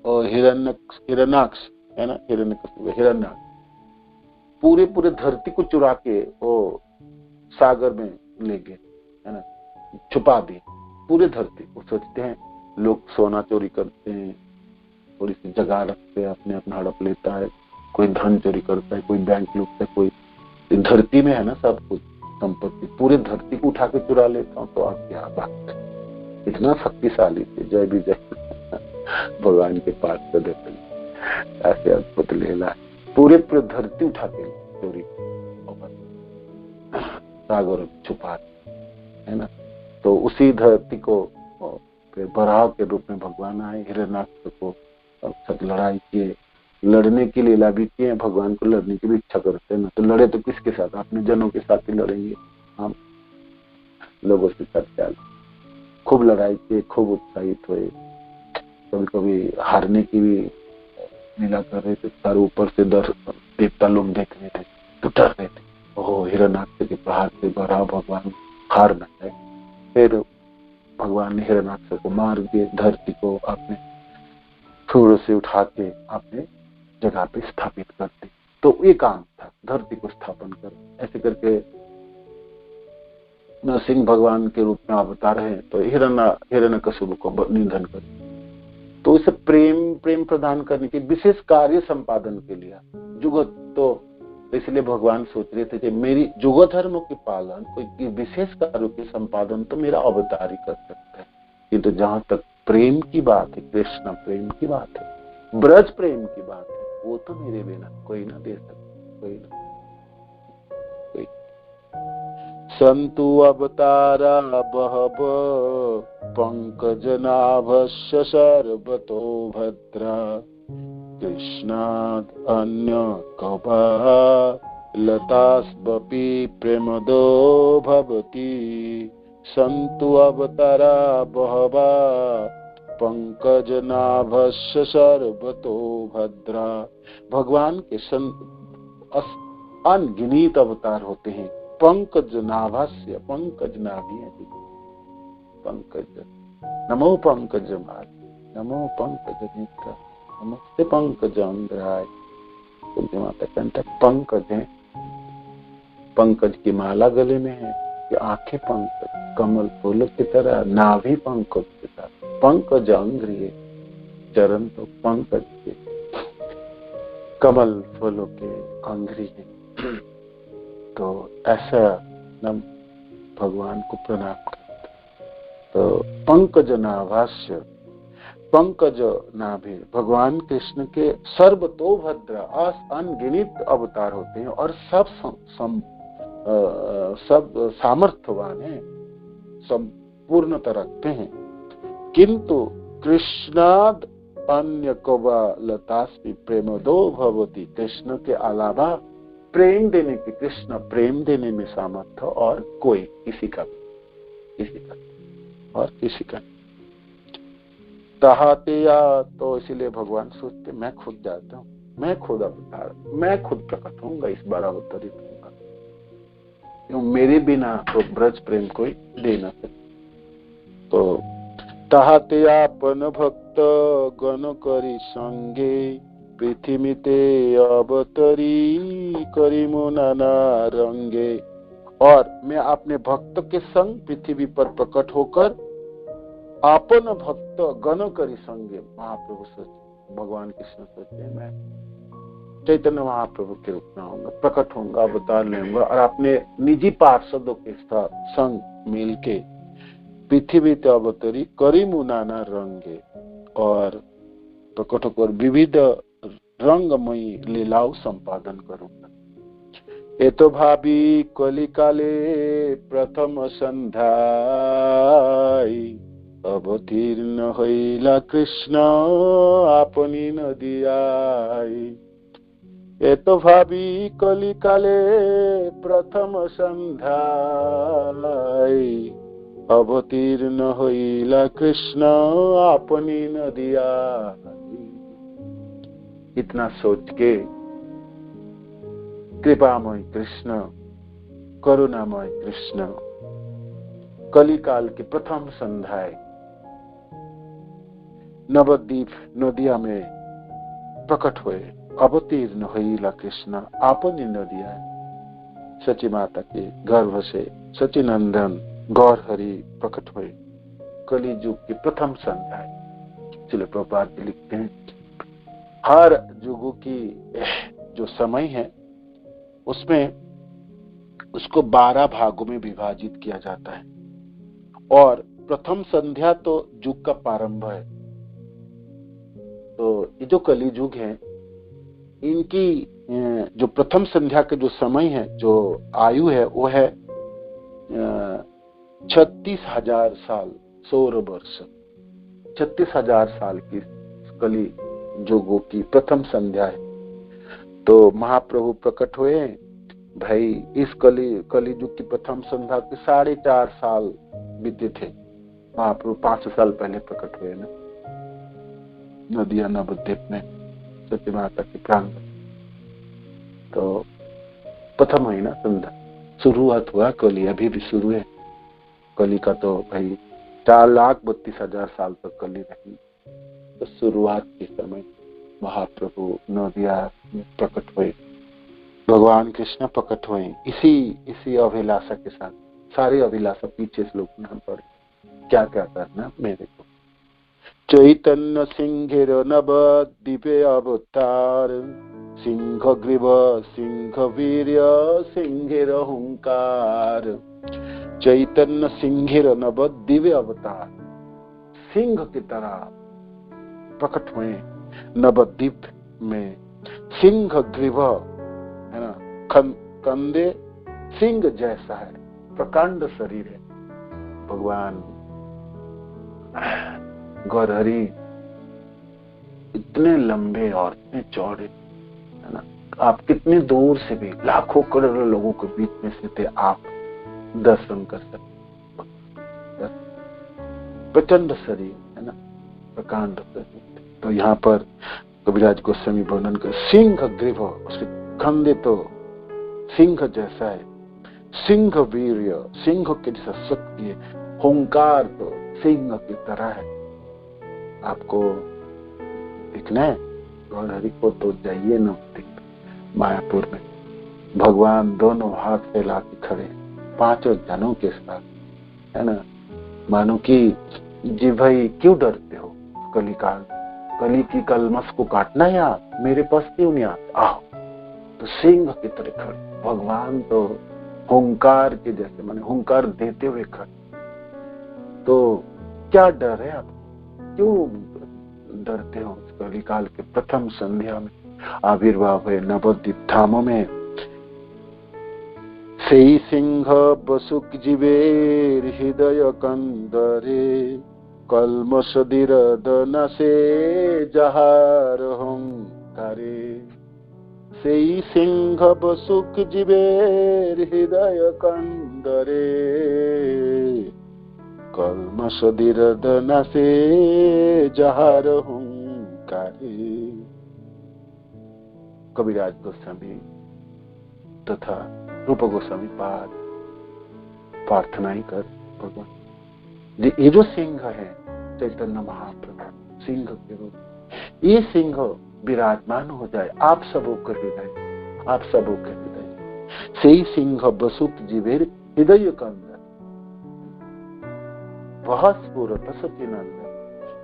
और हिरण्याक्ष है ना, हिरण्याक्ष पूरे धरती को चुरा के वो सागर में ले गए, है ना, छुपा दिए पूरे धरती को। सोचते हैं लोग सोना चोरी करते हैं, थोड़ी सी जगह रखते हैं, अपने हड़प लेता है, कोई धन चोरी करता है, कोई बैंक लूटता है, कोई धरती में है ना सब कुछ संपत्ति, पूरे धरती को उठा के चुरा लेता हूँ। तो आप क्या बात है, इतना शक्तिशाली थे। जय विजय भगवान के पास कर देते, ऐसे अद्भुत लीला, पूरे धरती उठा के चोरी सागर में छुपा, है ना। तो उसी धरती को फिर बराह के रूप में भगवान आए, हिरण्याक्ष को सब लड़ाई किए, लड़ने की लीला भी किए। भगवान को लड़ने की भी इच्छा करते हैं ना, तो लड़े तो किसके साथ, अपने जनों के साथ ही लड़ेंगे, हम लोगों के साथ क्या। खूब लड़ाई किए, खूब उत्साहित हुए, कभी कभी हारने की भी लीला कर रहे थे, सारे ऊपर से देवता लोग देख रहे थे तो डर रहे थे, ओह हिरण्याक्ष के प्रहार से बराह भगवान हार न जाए। फिर भगवान ने हिरण्याक्ष को मार के धरती को अपने थोड़े से उठा के अपने जगह पे स्थापित कर दी। तो ये काम था, धरती को स्थापन कर। ऐसे करके नरसिंह भगवान के रूप में अवतार है, तो हिरण्यकशिपु को निधन कर, तो इसे प्रेम प्रदान करने के विशेष कार्य संपादन के लिए जुगत। तो इसलिए भगवान सोच रहे थे कि मेरी जुग धर्म के पालन, कोई विशेष कार्यों के संपादन तो मेरा अवतार ही कर सकता है। किंतु जहां तक प्रेम की बात है, कृष्ण प्रेम की बात है, ब्रज प्रेम की बात है, वो तो मेरे बिना कोई ना दे सकता, कोई ना। संतु अवतारा बहव पंकजनाभस्य सर्वतो भद्रा, कृष्णात् अन्य कपा लतास्वपि प्रेमदो भवति, संतु अवतारा बहवा पंकज नाभस्य सर्वतो भद्रा। भगवान के अनगिनत अवतार होते हैं। पंकज नाभस्य, पंकज नाभि है, पंकज, नमो पंकज माल, नमो पंकज नेत्र, नमस्ते पंकज अंग्राय। तुलसी माता कहता पंकज है, पंकज की माला गले में है, कि आंखें पंकज कमल फूल की तरह, नाभि पंकज की तरह, पंकज अंग्रिय, चरण तो पंकज के कमल फूलों के अंग्री है। तो ऐसा नम भगवान को प्रणाम करते। तो पंकज नाभास्य, पंकज नाभि भगवान कृष्ण के सर्वतोभद्र अनगिनत अवतार होते हैं और सब सामर्थ्यवान है, संपूर्णता रखते हैं। किंतु कृष्णाद अन्य कौवलतास्मि प्रेमदो भवति। कृष्ण के अलावा प्रेम देने की, कृष्ण प्रेम देने में सामर्थ्य और कोई किसी का और किसी का तहाते या। तो इसीलिए भगवान सोचते मैं खुद जाता हूँ, मैं खुद अवतार, मैं खुद प्रकट होऊंगा, इस बार अवतरित होऊंगा, क्यों मेरे बिना तो ब्रज प्रेम कोई दे न सकते। तो तहाते आपन भक्त गण करी संगे, पृथ्वीते अवतरी करी मुनाना रंगे। और मैं अपने भक्त के संग पृथ्वी पर प्रकट होकर आपन भक्त गण करी संगे। महाप्रभु सोचे, भगवान कृष्ण सोचे मैं चैतन्य महाप्रभु के रूप में आऊंगा, प्रकट होऊंगा, अवतार लेऊंगा और अपने निजी पार्षदों के साथ संग मिलके पृथ्वी ते अवतरी करी मुनाना रंगे, और प्रकट होकर विविध रंगमयी लीलाओं संपादन करूंगा। ये तो भावी कलिकाले प्रथम संध्याय, अवतीर्ण हईला कृष्ण आपनी नदियाई। ये तो भावी कलिकाले प्रथम संध्याय, अवतीर्ण हईला कृष्ण आपनी नदियाई। इतना सोच के कृपामय कृष्ण, करुणामय कृष्ण कलिकाल की प्रथम संध्याय नवद्वीप नदिया में प्रकट हुए। अवतीर्ण हईला कृष्ण आपनी नदिया। सची माता के गर्भ से सचिनंदन गौर हरि प्रकट हुए। कली युग की प्रथम संध्याय। चलो प्रभुपाद जी लिखते हैं, हर युगों की जो समय है उसमें उसको 12 भागों में विभाजित किया जाता है, और प्रथम संध्या तो युग का प्रारंभ है। तो ये जो कली युग है, इनकी जो प्रथम संध्या के जो समय है, जो आयु है, वो है 36,000 साल, 16 वर्ष। 36,000 साल की कली युगों की प्रथम संध्या है। तो महाप्रभु प्रकट हुए भाई, इस कली युग की प्रथम संध्या के 4.5 साल बीते थे। महाप्रभु 5 साल पहले प्रकट हुए ना, नदिया नवद्वीप में सती माता के प्रांगण। तो प्रथम महीना संध्या शुरुआत हुआ, कली अभी भी शुरू है। कली का तो भाई 4,32,000 साल तक कली रही। तो शुरुआत के समय महाप्रभु नदिया में प्रकट हुए, भगवान कृष्ण प्रकट हुए। इसी अभिलाषा के साथ, सारी अभिलाषा पीछे श्लोक में हम पढ़े, क्या क्या करना मेरे को। चैतन्य सिंह नवद्वीपे अवतार, सिंह ग्रीव सिंह वीर्य सिंहेर हुंकार। चैतन्य सिंह नवद्वीपे अवतार, सिंह की तरह प्रकट हुए नवद्वीप में। सिंह ग्रीव है ना, कंधे सिंह जैसा है, प्रकांड शरीर है। भगवान गौरहरि इतने लंबे और इतने चौड़े है ना, आप कितने दूर से भी, लाखों करोड़ों लोगों के बीच में से थे, आप दर्शन कर सकते। प्रचंड शरीर है ना, प्रकांड शरीर। तो यहाँ पर कविराज गोस्वामी वर्णन कर सिंह ग्रीव, उसके कंधे तो सिंह जैसा है, सिंह वीर्य, सिंह के जैसा शक्ति है, हुंकार तो सिंह की तरह है। आपको देखना है गौर हरि को तो जाइए ना मायापुर में, भगवान दोनों हाथ फैला के खड़े 5 जनों के साथ, है ना। मानो कि जी भाई क्यों डरते हो कलिकाल, कली की कलमस को काटना है आप, मेरे पास क्यों नहीं आते, आओ। तो सिंह की तरह खड़े, भगवान तो हुंकार के जैसे, माने हुंकार देते हुए खड़े। तो क्या डर है आप, क्यों डरते हो? कलिकाल के प्रथम संध्या में आविर्भाव है नवद्वीप धामों में। सेई सिंह बसुक जीवेर हृदय कंदरे, कलमश दिरद नसे जहार हंकारे। सेई सिंह बसुक जीवेर हृदय कंदरे, कलमश दिरद नसे जहार हंकारे। कविराज गोस्वामी तथा रूप गोस्वामी पाद प्रार्थना ही कर भगवान, ये जो सिंह है चैतन्य महाप्रभु सिंह के रूप, ये सिंह विराजमान हो जाए आप सबों के हृदय, आप सबों के हृदय। सही सिंह बसुत जीवेर हृदय के अंदर वह स्फुरत सचिनंदन,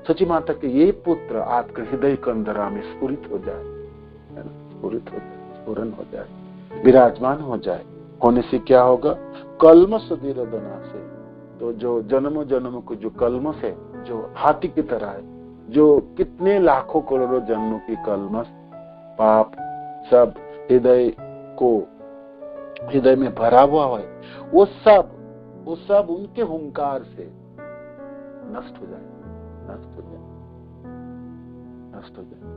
सची माता के ये पुत्र आपके हृदय के अंदर में स्फुरित हो जाए, स्फुरित हो जाए, स्फुरन हो जाए, विराजमान हो जाए। होने से क्या होगा? कलमश दिरदना से, तो जो जन्मों जन्मों को जो कलमश है, जो हाथी की तरह है, जो कितने लाखों करोड़ों जन्मों की कलमश पाप सब हृदय में भरा हुआ है, वो सब उनके हुंकार से नष्ट हो जाए, नष्ट हो जाए, नष्ट हो जाए।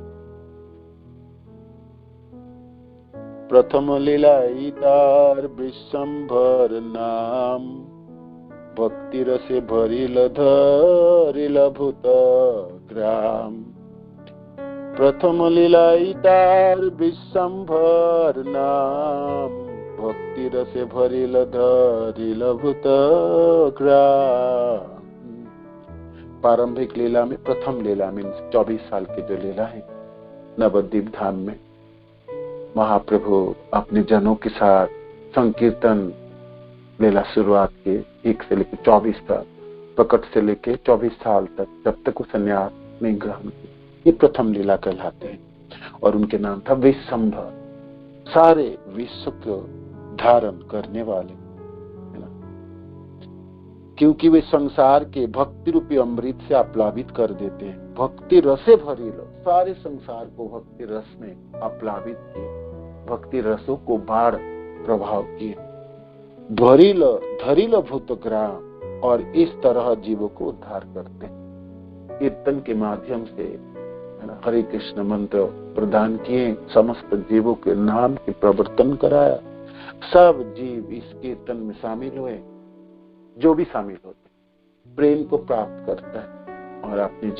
प्रथम लीलाइतार विश्वंभर नाम, भक्ति रसे भरिल धरिल भूत ग्राम। प्रथम लीलाइतार विश्वंभर नाम, भक्ति रसे भरिल धरिल भूत ग्राम। प्रारंभिक लीला में, प्रथम लीला में 24 साल की जो लीला है नवद्वीप धाम में, महाप्रभु अपने जनों के साथ संकीर्तन लीला शुरुआत के 1 से लेकर 24 तक, प्रकट से लेकर 24 साल तक, जब तक वो संन्यास नहीं ग्रहण किया, ये प्रथम लीला कहलाते हैं। और उनके नाम था विश्वंभर, सारे विश्व को धारण करने वाले, है ना। क्योंकि वे संसार के भक्ति रूपी अमृत से आप्लावित कर देते हैं। भक्ति रसे भरी लो, सारे संसार को भक्ति रस में आप्लावित किए, भक्ति रसों को बाढ़ प्रभाव किए। धरिल धरिल भूत ग्राम, और इस तरह जीवों को उद्धार करते हैं। कीर्तन के माध्यम से हरे कृष्ण मंत्र प्रदान किए, समस्त जीवों के नाम के प्रवर्तन कराया। सब जीव इस कीर्तन में शामिल हुए, जो भी शामिल होते प्रेम को प्राप्त करता है और अपने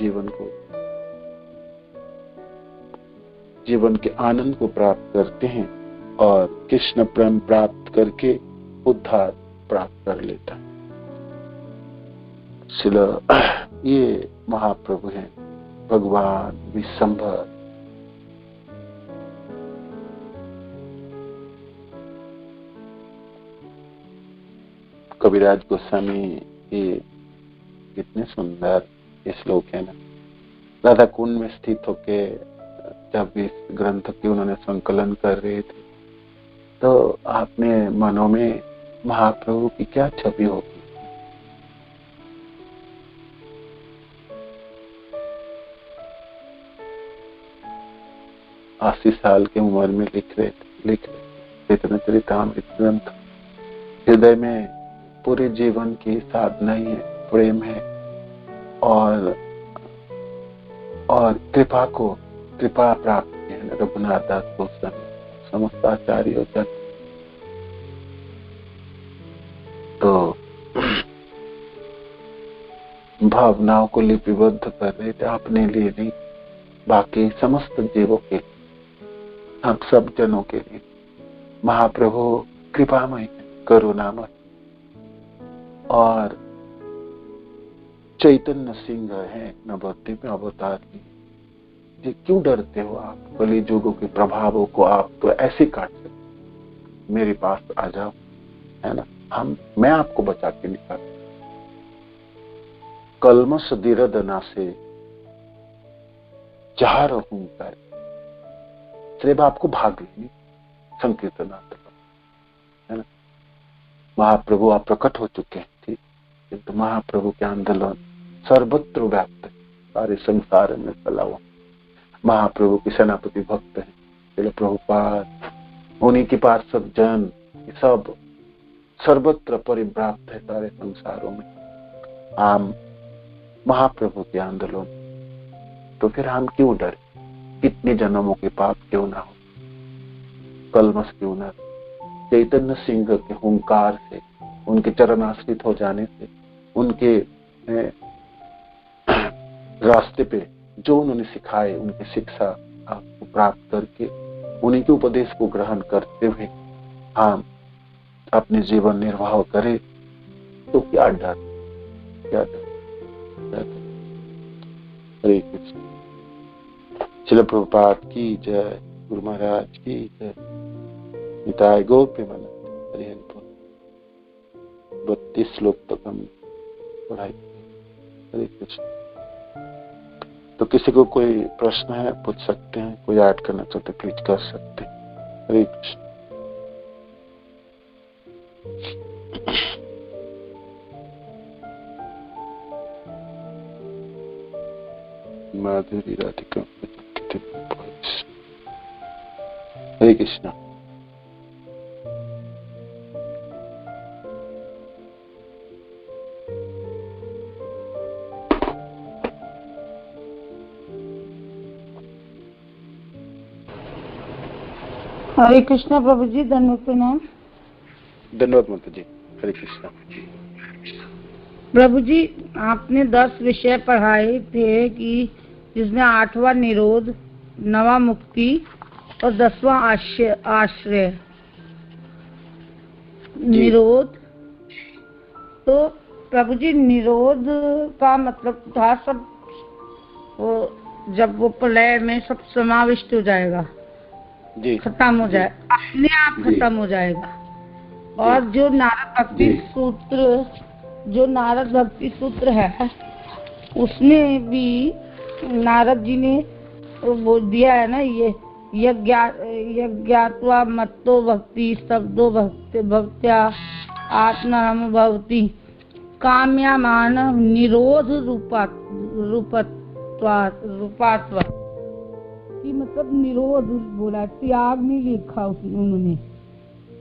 जीवन के आनंद को प्राप्त करते हैं, और कृष्ण प्रेम प्राप्त करके उद्धार प्राप्त कर लेता है। ये महाप्रभु हैं भगवान विश्वंभर। कविराज गोस्वामी ये कितने सुंदर श्लोक है ना। राधा कुंड में स्थित होके जब इस ग्रंथ की उन्होंने संकलन कर रहे थे, तो आपने मनों में महाप्रभु की क्या छवि होगी। 80 साल की उम्र में लिख रहे चैतन्य चरितामृत ग्रंथ। हृदय में पूरे जीवन की साधना ही है, प्रेम है, और कृपा प्राप्त है रघुनाथ दास गोस्वामी समस्त आचार्यों तक। तो भावनाओं को लिपिबद्ध कर रहे थे, अपने लिए नहीं, बाकी समस्त जीवों के लिए, हम सब जनों के लिए। महाप्रभु कृपामय, करुणामय और चैतन्य सिंह है, नवद्वीप में अवतार लिए। ये क्यों डरते हो आप? कलियुगों के प्रभावों को आप तो ऐसे काट सकते, मेरे पास आ जाओ, है ना, मैं आपको बचा के निकाल। कलमश दीरदना से जहाँ रहूंगा, सिर्फ आपको भाग लेनी संकीर्तना, है ना। महाप्रभु आप प्रकट हो चुके हैं, ठीक, किंतु महाप्रभु के आंदोलन सर्वत्र व्याप्त है, सारे संसार में फैला हुआ। महाप्रभु के सेनापति भक्त हैं, श्रील प्रभुपाद, उन्हीं के पास सब जन, सब सर्वत्र परिव्याप्त है सारे संसारों में। हम महाप्रभु के आंदोलन, तो फिर हम क्यों डरे? कितने जन्मों के पाप क्यों ना हो, कलमश क्यों ना। चैतन्य सिंह के हुंकार से, उनके चरणाश्रित हो जाने से, उनके रास्ते पे जो उन्होंने सिखाए, उनकी शिक्षा आपको प्राप्त करके, उन्हीं के उपदेश को ग्रहण करते हुए हम अपने जीवन निर्वाह करें, तो क्या डर, क्या डर, क्या डर। हरे कृष्ण। श्रील प्रभुपाद की जय, गुरु महाराज की जय। निताय गौर प्रेमानंद। हरि हरि बोल। 32 श्लोक तक हम पढ़ाई। हरे कृष्ण। तो किसी को कोई प्रश्न है पूछ सकते हैं, कोई ऐड करना चाहते प्लीज कर सकते हैं। हरे कृष्ण। माधुरी राधिका। हरे कृष्ण। हरे कृष्णा प्रभु जी, धन्यवाद प्रणाम। धन्यवाद माता जी। हरे कृष्णा। प्रभु जी, आपने 10 विषय पढ़ाए थे कि जिसमें 8वां निरोध, 9वां मुक्ति और 10वां आश्रय। निरोध, तो प्रभु जी निरोध का मतलब था सब वो, जब वो प्रलय में सब समाविष्ट हो जाएगा, खत्म हो जाए, अपने आप खत्म हो जाएगा। और जो नारद भक्ति सूत्र है, उसमें भी नारद जी ने वो दिया है ना, ये यज्ञात्वा मत्तो भक्ति शब्दो भक्त्या आत्मरम भवति काम्यमान निरोध रूपात्वा कि मतलब निरोध बोला, त्याग नहीं लिखा उन्होंने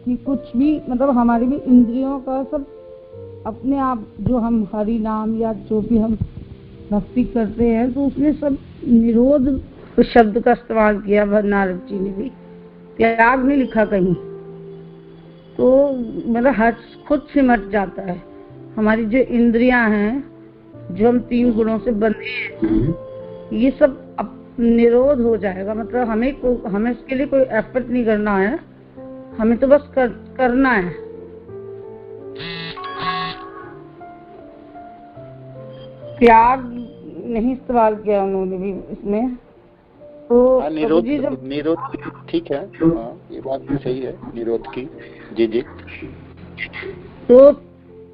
कि कुछ भी, मतलब हमारी भी इंद्रियों का सब अपने आप, जो हम हरि नाम या जो भी हम भक्ति करते हैं, तो उसमें सब निरोध शब्द का इस्तेमाल किया नारद जी ने भी, त्याग नहीं लिखा कहीं। तो मतलब हर खुद सिमट जाता है। हमारी जो इंद्रियां हैं, जो हम 3 गुणों से बंधे हैं, ये सब निरोध हो जाएगा। मतलब हमें इसके लिए कोई एफर्ट नहीं करना है, हमें तो बस करना है। त्याग नहीं इस्तेमाल किया उन्होंने भी इसमें। तो निरोध ठीक है। हाँ, ये बात भी सही है, निरोध की। जी जी। तो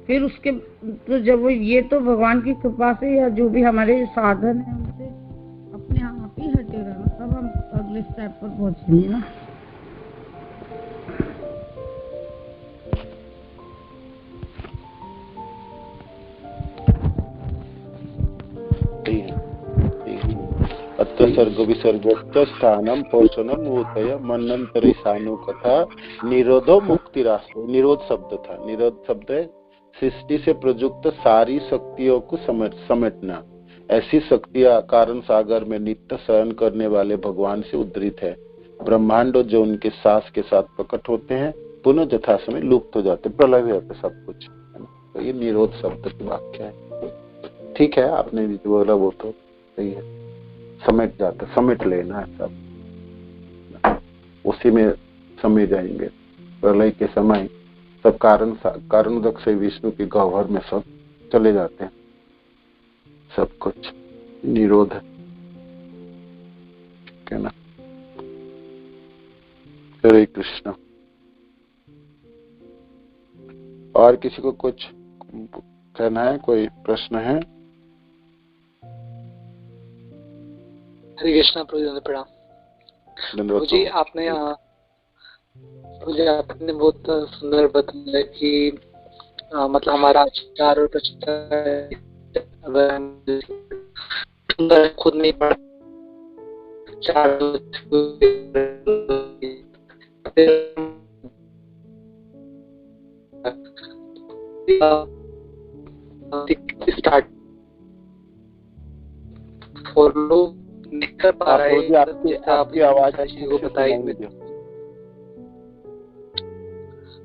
फिर उसके तो जब वो, ये तो भगवान की कृपा से या जो भी हमारे साधन है उनसे अपने आप ही हटेगा, तब हम अगले स्टेप पर पहुंचेंगे ना। अत्र सर्ग विसर्गोक्त स्थानम पोषणम भूतय मनंतरी सानु कथा निरोधो मुक्तिरास्तो। निरोध शब्द था, निरोध शब्द है सृष्टि से प्रयुक्त सारी शक्तियों को समेटना। ऐसी शक्तियां कारण सागर में नित्य शयन करने वाले भगवान से उद्धृत है। ब्रह्मांड जो उनके सास के साथ प्रकट होते हैं, पुनः जथा समय लुप्त हो जाते, प्रलय हो जाते सब कुछ। तो ये निरोध शब्द की व्याख्या है। ठीक है, आपने भी जो बोला वो तो सही है, समेट जाता, समेट लेना है सब, उसी में समेट जाएंगे। प्रलय के समय सब कारणोदक से विष्णु के गह्वर में सब चले जाते हैं, सब कुछ निरोध है, ठीक है ना। हरे कृष्ण। और किसी को कुछ कहना है, कोई प्रश्न है? हरे कृष्णा प्रभु, प्रणाम। प्रभु जी आपने बहुत सुंदर बताया कि मतलब हमारा आचार और प्रचार अगर हम सुंदर खुद नहीं पढ़ स्टार्ट और लोग नहीं कर पा रहे हैं। आपकी आवाज को बताई।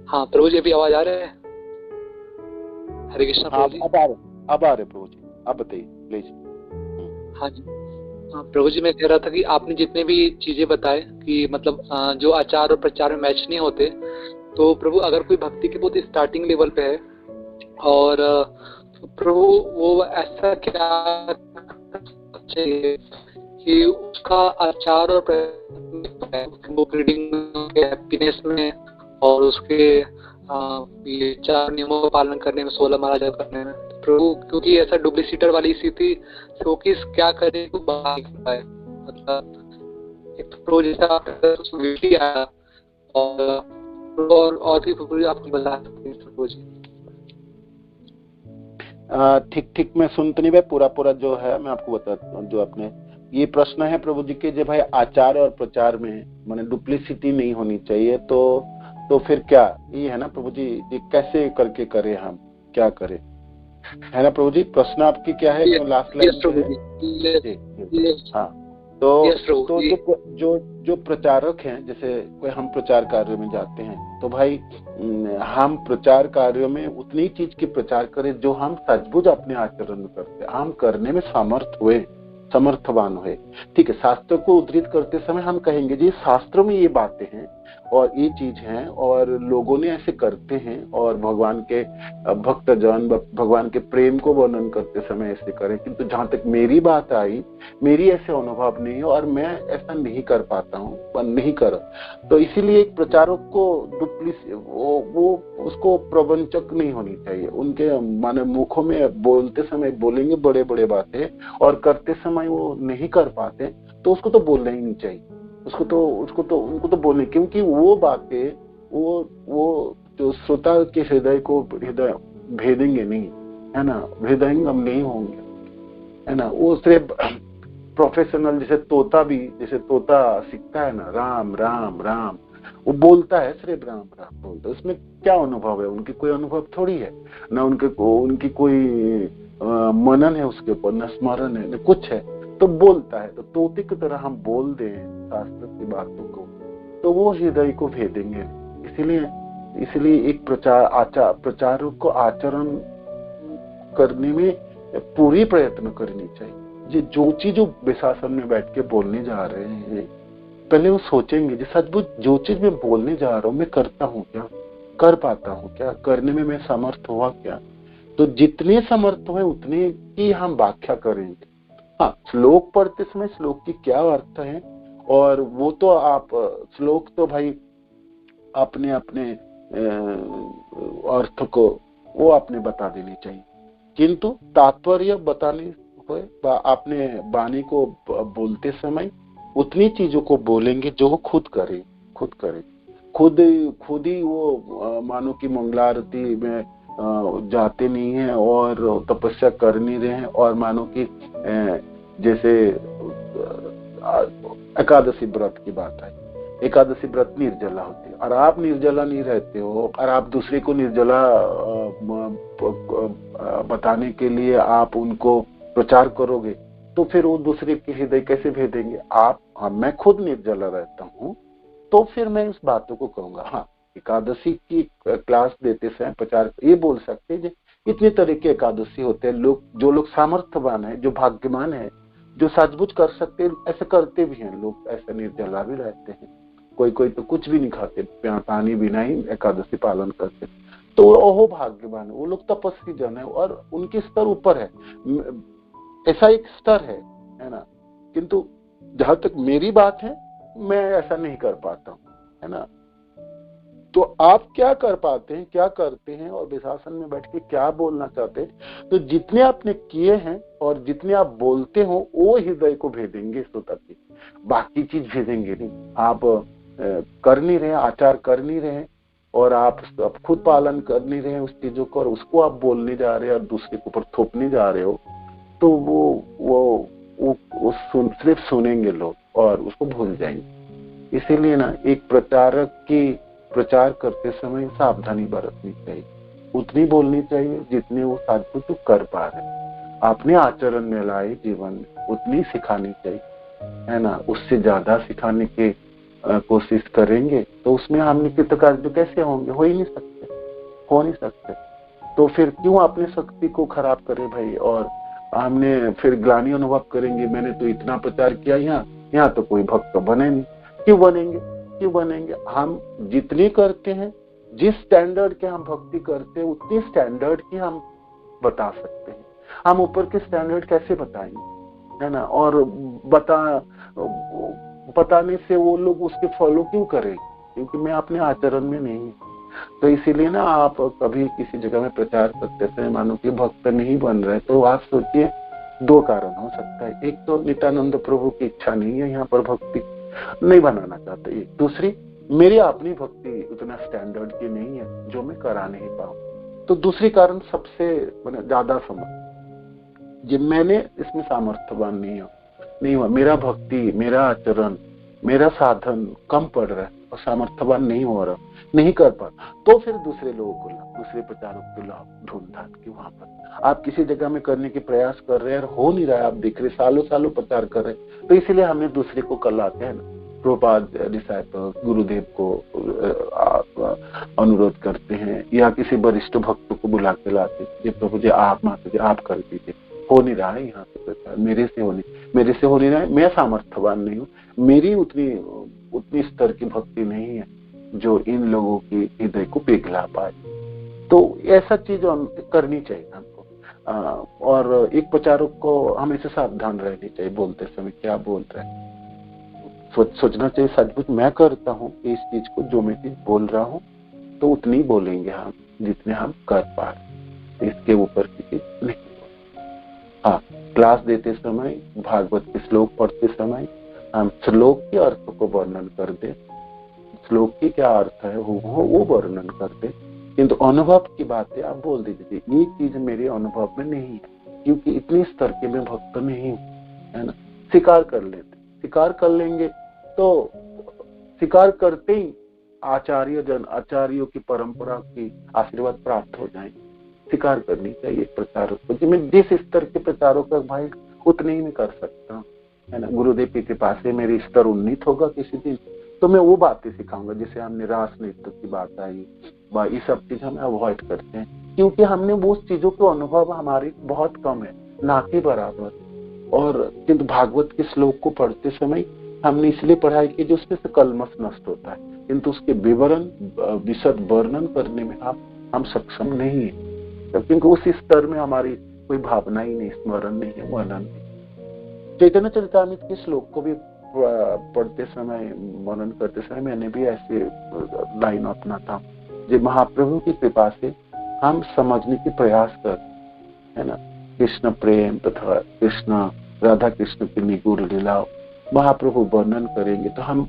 हाँ प्रभु जी, अभी आवाज आ रहा है? हरे कृष्णा प्रभु जी। अब आ रहे प्रभु जी, आप बताइए प्लीज। हाँ जी, हाँ प्रभु जी, मैं कह रहा था कि आपने जितने भी चीजें बताए कि मतलब जो आचार और प्रचार में मैच नहीं होते, तो प्रभु अगर कोई भक्ति के बहुत स्टार्टिंग लेवल पे है और प्रभु वो ऐसा क्या चाहिए कि उसका आचार और बुक रीडिंग के हैप्पीनेस में और उसके ये 4 नियमों का पालन करने में, 16 माला जप करने में, प्रभु क्योंकि ऐसा डुप्लीसिटर वाली स्थिति से वो किस क्या करे तो बाहर निकल पाए। मतलब एक प्रभु जैसा आया और भी प्रभु आपको बता सकते हैं प्रभु जी। ठीक मैं सुन तो नहीं भाई, पूरा जो है मैं आपको बताता हूँ। जो आपने ये प्रश्न है प्रभु जी के, जब भाई आचार और प्रचार में माने डुप्लीसिटी नहीं होनी चाहिए, तो फिर क्या ये है ना प्रभु जी, ये कैसे करके करें, हम क्या करें, है ना प्रभु जी? प्रश्न आपकी क्या है? Last line. हाँ, तो जो प्रचारक हैं, जैसे कोई हम प्रचार कार्य में जाते हैं, तो भाई हम प्रचार कार्यों में उतनी चीज की प्रचार करें जो हम सचमुच अपने आचरण में करते, हम करने में समर्थवान हुए। ठीक है, शास्त्र को उद्धृत करते समय हम कहेंगे जी शास्त्रों में ये बातें हैं और ये चीज है और लोगों ने ऐसे करते हैं, और भगवान के भक्तजन भगवान के प्रेम को वर्णन करते समय ऐसे करें। किंतु जहां तक मेरी बात आई, मेरी ऐसे अनुभव नहीं है और मैं ऐसा नहीं कर पाता हूँ, नहीं कर, तो इसीलिए एक प्रचारक को वो उसको प्रवंचक नहीं होनी चाहिए। उनके माने मुखों में बोलते समय बोलेंगे बड़े बड़े बातें और करते समय वो नहीं कर पाते, तो उसको तो बोलना ही नहीं चाहिए। उनको तो बोलने, क्योंकि वो बातें वो जो श्रोता के हृदय भेदेंगे नहीं, है ना, हृदयंगम नहीं होंगे, है ना। वो सिर्फ प्रोफेशनल, जैसे तोता सीखता है ना, राम राम राम, वो बोलता है सिर्फ राम राम बोलता है, उसमें क्या अनुभव है? उनकी कोई अनुभव थोड़ी है ना, उनकी कोई मनन है उसके ऊपर, न स्मरण है, न कुछ है, तो बोलता है। तो तोते की तरह हम बोल दें शास्त्र की बातों को, तो वो हृदय को भेदेंगे। इसलिए एक प्रचारक को आचरण करने में पूरी प्रयत्न करनी चाहिए। जो चीज विशासन में बैठ के बोलने जा रहे हैं, पहले वो सोचेंगे जी सचमुच जो चीज मैं बोलने जा रहा हूँ मैं करता हूँ क्या, कर पाता हूँ क्या, करने में मैं समर्थ हुआ क्या। तो जितने समर्थ हुए उतने की हम व्याख्या करेंगे। हाँ, श्लोक पढ़ते समय श्लोक की क्या अर्थ है, और वो तो आप श्लोक तो भाई अपने अर्थ को वो आपने बता देनी चाहिए, किंतु तात्पर्य बताने हुए आपने वाणी को बोलते समय उतनी चीजों को बोलेंगे जो वो खुद करे, खुद ही वो मानो कि मंगलारती में जाते नहीं है और तपस्या कर नहीं रहे हैं, और मानो कि जैसे एकादशी व्रत की बात है, एकादशी व्रत निर्जला होती है और आप निर्जला नहीं रहते हो, और आप दूसरे को निर्जला बताने के लिए आप उनको प्रचार करोगे, तो फिर वो दूसरे के हृदय कैसे भेदेंगे आप? मैं खुद निर्जला रहता हूँ, तो फिर मैं उस बातों को कहूंगा। हाँ, एकादशी की क्लास देते समय प्रचार ये बोल सकते हैं इतने तरह के एकादशी होते हैं। जो लोग सामर्थ्यवान है, जो भाग्यवान है, जो सचमुच कर सकते हैं, ऐसे करते भी हैं लोग, ऐसे निर्जला भी रहते हैं। कोई कोई तो कुछ भी नहीं खाते, पानी बिना ही एकादशी पालन करते, तो वो भाग्यवान है, वो लोग तपस्वी जन है और उनके स्तर ऊपर है। ऐसा एक स्तर है ना। किंतु जहां तक मेरी बात है, मैं ऐसा नहीं कर पाता हूँ, है ना। तो आप क्या कर पाते हैं, क्या करते हैं और विशासन में बैठ के क्या बोलना चाहते हैं? तो जितने आपने किए हैं और जितने आप बोलते हो वो हृदय को भेदेंगे श्रोता जी, बाकी चीज भेजेंगे नहीं। आप कर नहीं रहे, आचार कर नहीं रहे और आप खुद पालन कर नहीं रहे उस चीजों को, और उसको आप बोलने जा रहे हैं और दूसरे के ऊपर थोपने जा रहे हो, तो वो सिर्फ सुनेंगे लोग और उसको भूल जाएंगे। इसीलिए ना एक प्रचारक की प्रचार करते समय सावधानी बरतनी चाहिए, उतनी बोलनी चाहिए जितने वो सचमुच कर पा रहे, अपने आचरण में लाए जीवन में उतनी सिखानी चाहिए, है ना। उससे ज्यादा सिखाने की कोशिश करेंगे तो उसमें हम कृतकार्य कैसे होंगे? हो ही नहीं सकते, हो नहीं सकते। तो फिर क्यों अपनी शक्ति को खराब करे भाई, और हमने फिर ग्लानि अनुभव करेंगे, मैंने तो इतना प्रचार किया, यहाँ तो कोई भक्त बने नहीं। क्यों बनेंगे? हम जितनी करते हैं, जिस स्टैंडर्ड के हम भक्ति करते हैं, उतनी स्टैंडर्ड की हम बता सकते हैं। हम ऊपर के स्टैंडर्ड कैसे बताएंगे, है ना। और बताने से वो लोग उसके फॉलो क्यों करेंगे? क्योंकि मैं अपने आचरण में नहीं हूँ। तो इसीलिए ना आप कभी किसी जगह में प्रचार करते थे, मानो कि भक्त नहीं बन रहे, तो आप सोचिए दो कारण हो सकता है। एक तो नित्यानंद प्रभु की इच्छा नहीं है, यहाँ पर भक्ति नहीं बनाना चाहते। दूसरी, मेरी अपनी भक्ति उतना स्टैंडर्ड की नहीं है जो मैं करा नहीं पाऊं। तो दूसरी कारण सबसे ज्यादा समझ, जब मैंने इसमें सामर्थ्यवान नहीं हुआ, मेरा भक्ति, मेरा आचरण, मेरा साधन कम पड़ रहा है और सामर्थ्यवान नहीं हो रहा, नहीं कर पा, तो फिर दूसरे लोगों को लाओ, दूसरे प्रचारक को लाओ ढूंढ ढांढ के। वहां पर आप किसी जगह में करने के प्रयास कर रहे हैं और हो नहीं रहा है, आप देख रहे सालों प्रचार कर रहे हैं, तो इसीलिए हमने दूसरे को कलाते हैं ना। प्रभुपाद डिसाइपल गुरुदेव को अनुरोध करते हैं या किसी वरिष्ठ भक्त को बुला के लाते हैं, प्रभु जी आप माता जी आप कर दीजिए, हो नहीं रहा है यहाँ पे प्रचार, मेरे से हो नहीं रहा है, मैं सामर्थ्यवान नहीं हूँ, मेरी उतनी स्तर की भक्ति नहीं है जो इन लोगों की हृदय को पिघला पाए। तो ऐसा चीज करनी चाहिए हमको। और एक प्रचारक को हमेशा सावधान रहनी चाहिए, बोलते समय क्या बोल रहे हैं, सोचना चाहिए सचमुच मैं करता हूँ इस चीज को, जो मैं चीज बोल रहा हूँ, तो उतनी बोलेंगे हम जितने हम कर पा रहे, इसके ऊपर की चीज नहीं। हाँ, क्लास देते समय, भागवत के श्लोक पढ़ते समय हम श्लोक के अर्थ को वर्णन कर दे, श्लोक की क्या अर्थ है वो वर्णन कर दे, किंतु अनुभव की बातें आप बोल दीजिए, ये चीज मेरे अनुभव में नहीं है, क्योंकि इतनी स्तर के मैं भक्त नहीं हूँ, है ना। स्वीकार कर लेंगे तो स्वीकार करते ही आचार्यों की परंपरा की आशीर्वाद प्राप्त हो जाएंगे। स्वीकार करनी चाहिए प्रचारक को, मैं जिस स्तर के प्रचारों का भाई उतने ही मैं कर सकता हूँ, है ना। गुरुदेव की कृपा से मेरी स्तर उन्नीत होगा किसी दिन, तो मैं वो बातें सिखाऊंगा। जैसे हमने रास नृत्य की बात आई, ये सब चीज हम अवॉइड करते हैं, क्योंकि हमने वो चीजों के अनुभव हमारी बहुत कम है, ना के बराबर। और किंतु भागवत के श्लोक को पढ़ते समय हमने इसलिए पढ़ाई की जो उसमें से कलमश नष्ट होता है, किंतु उसके विवरण विशद वर्णन करने में हम सक्षम नहीं है, क्योंकि उस स्तर में हमारी कोई भावना ही नहीं, स्मरण नहीं है, वर्णन नहीं। चैतन्य चरितामृत के श्लोक को भी पढ़ते समय, वर्णन करते समय मैंने भी ऐसे लाइन अपना था, जो महाप्रभु की कृपा से हम समझने के प्रयास कर, है ना। कृष्ण प्रेम तथा कृष्ण राधा कृष्ण की निगूढ़ लीला महाप्रभु वर्णन करेंगे तो हम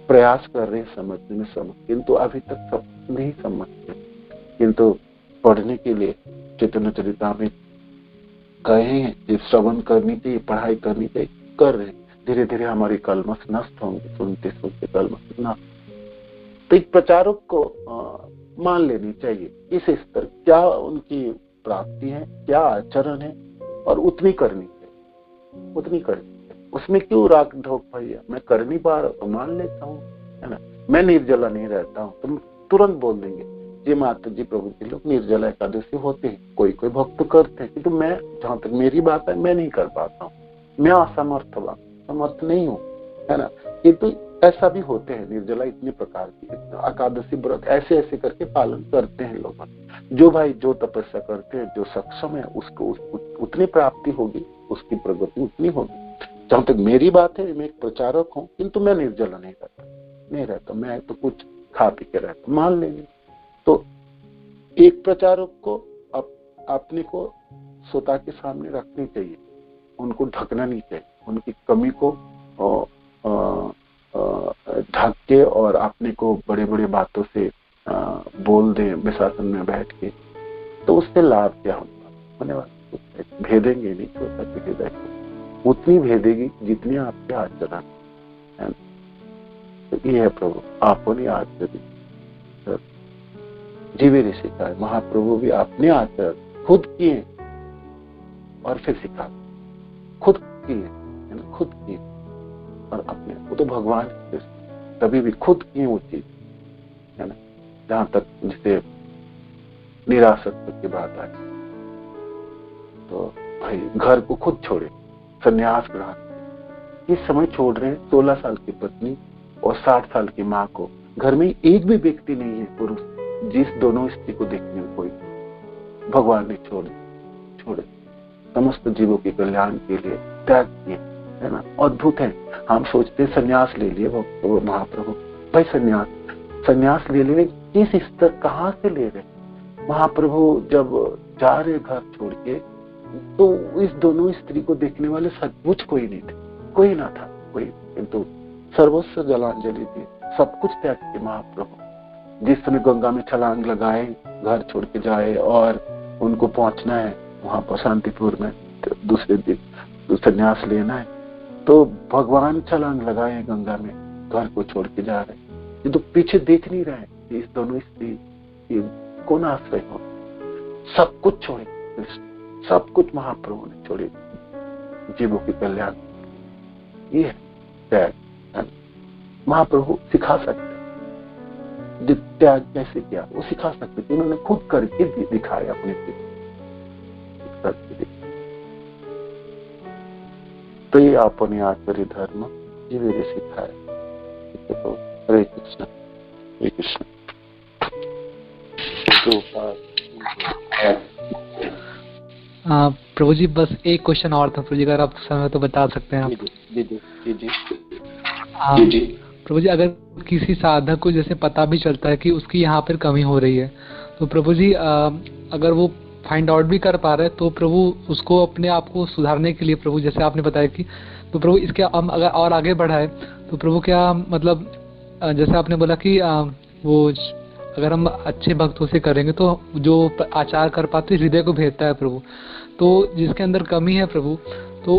प्रयास कर रहे हैं समझने में, किंतु अभी तक सब नहीं समझते। किंतु पढ़ने के लिए चैतन्य चरितामृत कहे हैं, श्रवण करनी चाहिए, पढ़ाई करनी चाहिए, कर रहे हैं। धीरे धीरे हमारी कलमश नष्ट होंगे, सुनते सुनते कलमश नष्ट। तो एक प्रचारक को मान लेनी चाहिए इस स्तर क्या उनकी प्राप्ति है, क्या आचरण है, और उतनी करनी चाहिए। उसमें क्यों राग ढोक भैया, मैं कर नहीं पा रहा तो मान लेता हूँ, है ना। मैं निर्जला नहीं रहता हूँ, तुम तुरंत बोल देंगे ये माता जी प्रभु जी लोग निर्जला एकादशी होते हैं, कोई कोई भक्त करते हैं, किंतु मैं, जहां तक मेरी बात है, मैं नहीं कर पाता हूँ, मैं समर्थ नहीं हूँ, है ना। किंतु ऐसा भी होते हैं निर्जला इतने प्रकार की एकादशी व्रत ऐसे ऐसे करके पालन करते हैं लोग। जो भाई जो तपस्या करते हैं, जो सक्षम है, उसको उतनी प्राप्ति होगी, उसकी प्रगति उतनी होगी। जहां तक मेरी बात है, मैं एक प्रचारक हूँ, किंतु मैं निर्जला नहीं रहता, मैं तो कुछ खा पी के रहता, मान लेंगे। तो एक प्रचारक को अपने को श्रोता के सामने रखनी चाहिए, उनको ढकना नहीं चाहिए, उनकी कमी को ढक के और अपने को बड़े बड़े बातों से बोल दे विशासन में बैठ के, तो उससे लाभ क्या होने वाला? भेदेंगे नहीं श्रोता के हृदय को, उतनी भेदेगी जितनी आपके आचरण है। तो ये है प्रभु आपने आचरण जीवे रे सिखाए, महाप्रभु भी अपने आचरण खुद किए और फिर सिखा, खुद किए है ना, खुद किए और अपने, वो तो भगवान तभी भी खुद किए वो चीज है ना। जहां तक जिसे निरासक्त की बात आई, तो भाई घर को खुद छोड़े, संन्यास ग्रहण इस समय छोड़ रहे हैं 16 साल की पत्नी और 60 साल की माँ को। घर में एक भी व्यक्ति नहीं है पुरुष जिस दोनों स्त्री को देखने में कोई, भगवान ने छोड़े समस्त जीवों के कल्याण के लिए त्याग किए, है ना। अद्भुत है। हम सोचते संन्यास ले लिए महाप्रभु, भाई संन्यास ले लेने किस स्तर, कहाँ से ले रहे? महाप्रभु जब जा रहे घर छोड़ के, तो इस दोनों स्त्री को देखने वाले सचमुच कोई नहीं थे, कोई ना था कोई, किंतु सर्वस्व जलांजलि दी, सब कुछ त्याग के महाप्रभु जिस समय गंगा में छलांग लगाए, घर छोड़ के जाए और उनको पहुंचना है वहां पर शांतिपुर में, तो दूसरे दिन संन्यास लेना है, तो भगवान छलांग लगाए गंगा में, घर को छोड़ के जा रहे, ये तो पीछे देख नहीं रहे इस दोनों स्त्री कौन आश्रय हो। सब कुछ छोड़े, सब कुछ महाप्रभु ने छोड़े जीवों के कल्याण। ये त्याग महाप्रभु सिखा सकते, त्याग कैसे किया वो सिखा सकते, उन्होंने खुद करके दिखाया अपने करके। तो ये अपने आचार्य धर्म जीवे रे सिखाए। तो हरे कृष्ण हरे कृष्ण। प्रभु जी बस एक क्वेश्चन और था प्रभु जी, अगर आप समय तो बता सकते हैं आप। जी प्रभु जी, अगर किसी साधक को जैसे पता भी चलता है कि उसकी यहाँ पर कमी हो रही है, तो प्रभु जी अगर वो फाइंड आउट भी कर पा रहे हैं, तो प्रभु उसको अपने आप को सुधारने के लिए प्रभु जैसे आपने बताया कि, तो प्रभु इसके हम अगर और आगे बढ़ाए तो प्रभु क्या मतलब जैसे आपने बोला कि वो अगर हम अच्छे भक्तों से करेंगे तो जो आचार कर पाते हृदय को भेदता है प्रभु, तो जिसके अंदर कमी है प्रभु, तो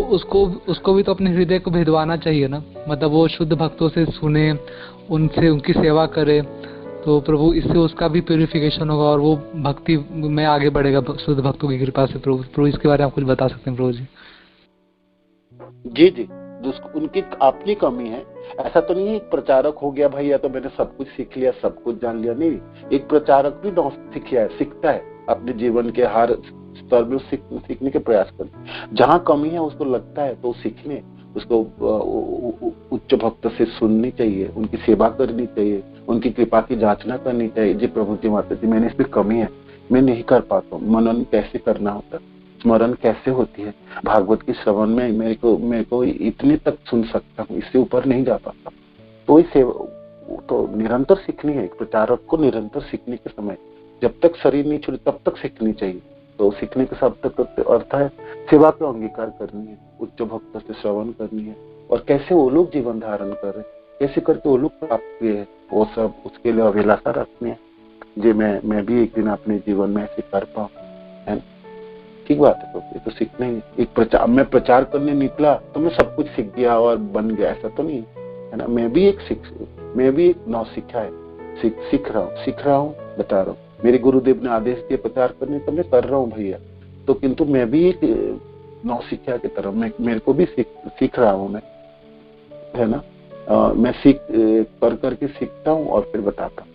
उसको भी तो अपने हृदय को भेदवाना चाहिए ना, मतलब वो शुद्ध भक्तों से सुने, उनसे उनकी सेवा करे, तो प्रभु इससे उसका भी प्यूरिफिकेशन होगा और वो भक्ति में आगे बढ़ेगा शुद्ध भक्तों की कृपा से। प्रभु इसके बारे में आप कुछ बता सकते हैं प्रभु जी? जी उनकी अपनी कमी है, ऐसा तो नहीं है एक प्रचारक हो गया भैया तो मैंने सब कुछ सीख लिया, सब कुछ जान लिया, नहीं। एक प्रचारक भी सीखता है अपने जीवन के हर स्तर में सीखने के प्रयास करते। जहाँ कमी है उसको लगता है तो सीखने, उसको उच्च भक्त से सुननी चाहिए, उनकी सेवा करनी चाहिए, उनकी कृपा की जांचना करनी चाहिए। जी प्रभु जी माता जी मैंने इसमें कमी है, मैं नहीं कर पाता हूँ, मनन कैसे करना होता, स्मरण कैसे होती है, भागवत की श्रवण में मेरे को इतने तक सुन सकता हूँ, इससे ऊपर नहीं जा पाता। तो इसे तो निरंतर सीखनी है। एक प्रचारक को निरंतर सीखने के समय जब तक शरीर नहीं छूटे तब तक सीखनी चाहिए। तो सीखने के सब तक अर्थ है सेवा को अंगीकार करनी है, उच्च भक्त से श्रवण करनी है, और कैसे वो लोग जीवन धारण कर रहे, कैसे करके वो लोग प्राप्त हुए है, वो सब उसके लिए अभिलाषा रखनी है। जी मैं भी एक दिन अपने जीवन में ऐसे कर पाऊँ, है ठीक बात है। तो ये तो सीखना ही एक मैं प्रचार करने निकला तो मैं सब कुछ सीख गया और बन गया, ऐसा तो नहीं है ना। मैं भी एक नौसिखा है, सीख रहा हूँ, बता रहा हूँ। मेरे गुरुदेव ने आदेश दिए प्रचार करने तो मैं कर रहा हूँ भैया, तो किंतु मैं भी एक नौसिखा की तरह मेरे को भी सीख रहा हूँ मैं, है ना। मैं सीख करके सीखता हूँ और फिर बताता हूँ।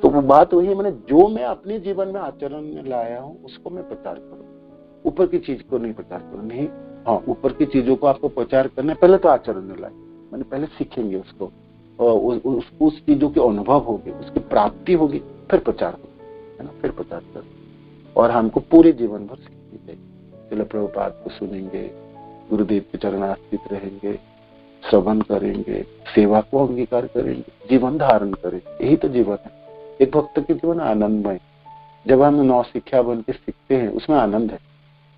तो वो बात वही है, मैंने जो मैं अपने जीवन में आचरण में लाया हूँ उसको मैं प्रचार करूँ, ऊपर की चीज को नहीं प्रचार करूँ। नहीं, हाँ, ऊपर की चीजों को आपको प्रचार करना है, पहले तो आचरण में लाए, मैंने पहले सीखेंगे उसको, और उस चीजों के अनुभव होगी, उसकी प्राप्ति होगी, फिर प्रचार होगा, है ना, फिर प्रचार कर। और हमको पूरे जीवन भर सीखनी चाहिए। श्रील प्रभुपाद को सुनेंगे, गुरुदेव के चरणाश्रित रहेंगे, श्रवण करेंगे, सेवा को अंगीकार करेंगे, जीवन धारण करेंगे, यही तो जीवन है। एक भक्त के जीवन आनंदमय। जब हम नौसिखिया बन के सीखते हैं उसमें आनंद है।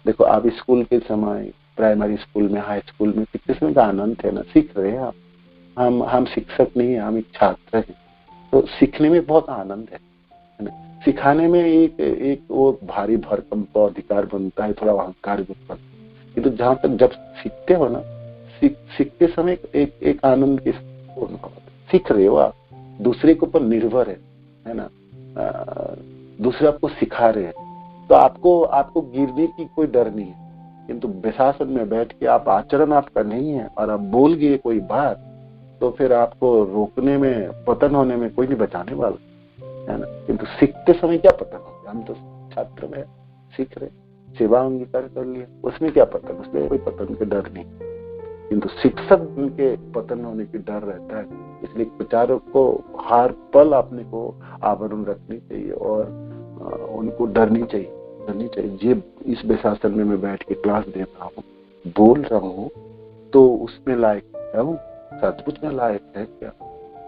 देखो आप स्कूल के समय, प्राइमरी स्कूल में, हाई स्कूल में कितने समय का आनंद है ना, सीख रहे हैं आप। हम शिक्षक नहीं है, हम एक छात्र हैं, तो सीखने में बहुत आनंद है ना। सिखाने में एक वो भारी भरकम तो अधिकार बनता है, थोड़ा अहंकार भी बनता है, किंतु जहां तक जब सीखते हो ना, सीखते समय एक आनंद के सीख रहे हो आप, दूसरे के ऊपर निर्भर है ना, दूसरे आपको सिखा रहे हैं, तो आपको गिरने की कोई डर नहीं है। किंतु बेशासन में बैठ के आप आचरण आपका नहीं है और आप बोल गए कोई बात, तो फिर आपको रोकने में, पतन होने में कोई नहीं बचाने वाला, है ना। किंतु सीखते समय क्या पतन होगा, हम तो छात्र में सीख रहे, सेवा अंगीकार कर लिया, उसमें क्या पतन, उसमें कोई पतन के डर नहीं। किंतु शिक्षक उनके पतन होने की डर रहता है, इसलिए प्रचारक को हर पल अपने को आवरण रखनी चाहिए और उनको डरनी चाहिए। ये इस बेशासन में मैं बैठ के क्लास दे रहा हूँ, बोल रहा हूँ, तो उसमें लायक है हूँ, सचमुच में लायक है क्या,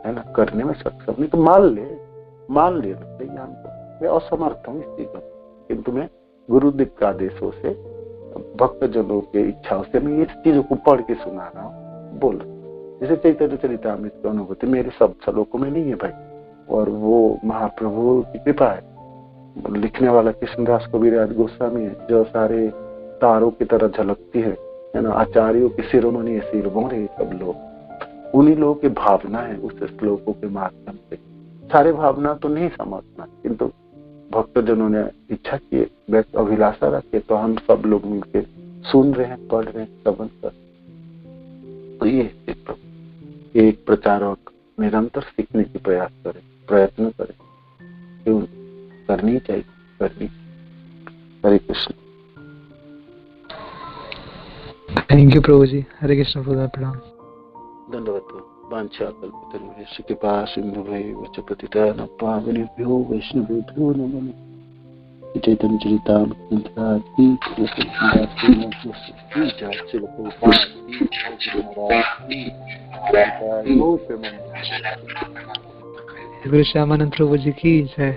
है ना, करने में सक्षम नहीं तो मान लेना चाहिए हमको। मैं असमर्थ हूँ इस चीज में, किंतु मैं गुरुदेव का आदेशों से, भक्तजनों के इच्छाओं से मैं इस चीजों को पढ़ के सुना रहा हूँ, बोल रहा। जैसे चैतन्य चरितामृत की अनुभूति मेरे सब श्लोकों में नहीं है भाई, और वो महाप्रभु की कृपा है। लिखने वाला कृष्णदास कबीरदास गोस्वामी है, जो सारे तारों की तरह झलकती है ना। आचार्यों की शिरोमणि है, शिरमोहर है सब लोग, उन्हीं लोगों की भावना है उस श्लोकों के माध्यम से। सारे भावना तो नहीं समझना, किंतु भक्तजनों ने इच्छा की, अभिलाषा रखी, तो हम सब लोग मिलकर सुन रहे हैं, पढ़ रहे हैं, श्रवण कर। तो ये एक प्रचारक निरंतर सीखने की प्रयास करे, प्रयत्न करे, क्यों करनी चाहिए। हरे कृष्ण। थैंक यू प्रभु जी। हरे कृष्ण प्रणाम। दंडवत। वाञ्छाकल्पतरुभ्यश्च कृपा सिन्धुभ्यैव च पतितानां पावनेभ्यो वैष्णवेभ्यो नमो नमः। चैतन्य चरितामृत गुरु श्यामानंद प्रभु जी की जय।